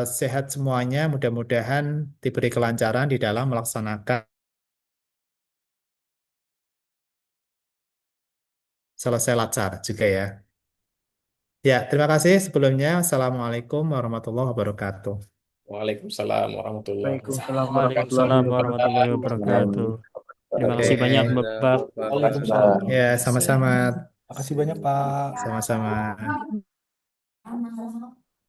Sehat semuanya. Mudah-mudahan diberi kelancaran di dalam melaksanakan selesai lancar juga ya. Ya, terima kasih sebelumnya. Assalamualaikum warahmatullahi wabarakatuh. Waalaikumsalam warahmatullahi Waalaikumsalam wabarakatuh. warahmatullahi Waalaikumsalam wabarakatuh. warahmatullahi wabarakatuh. Terima Oke. kasih banyak Bapak. Waalaikumsalam. Ya, sama-sama. Makasih banyak, Pak. Sama-sama.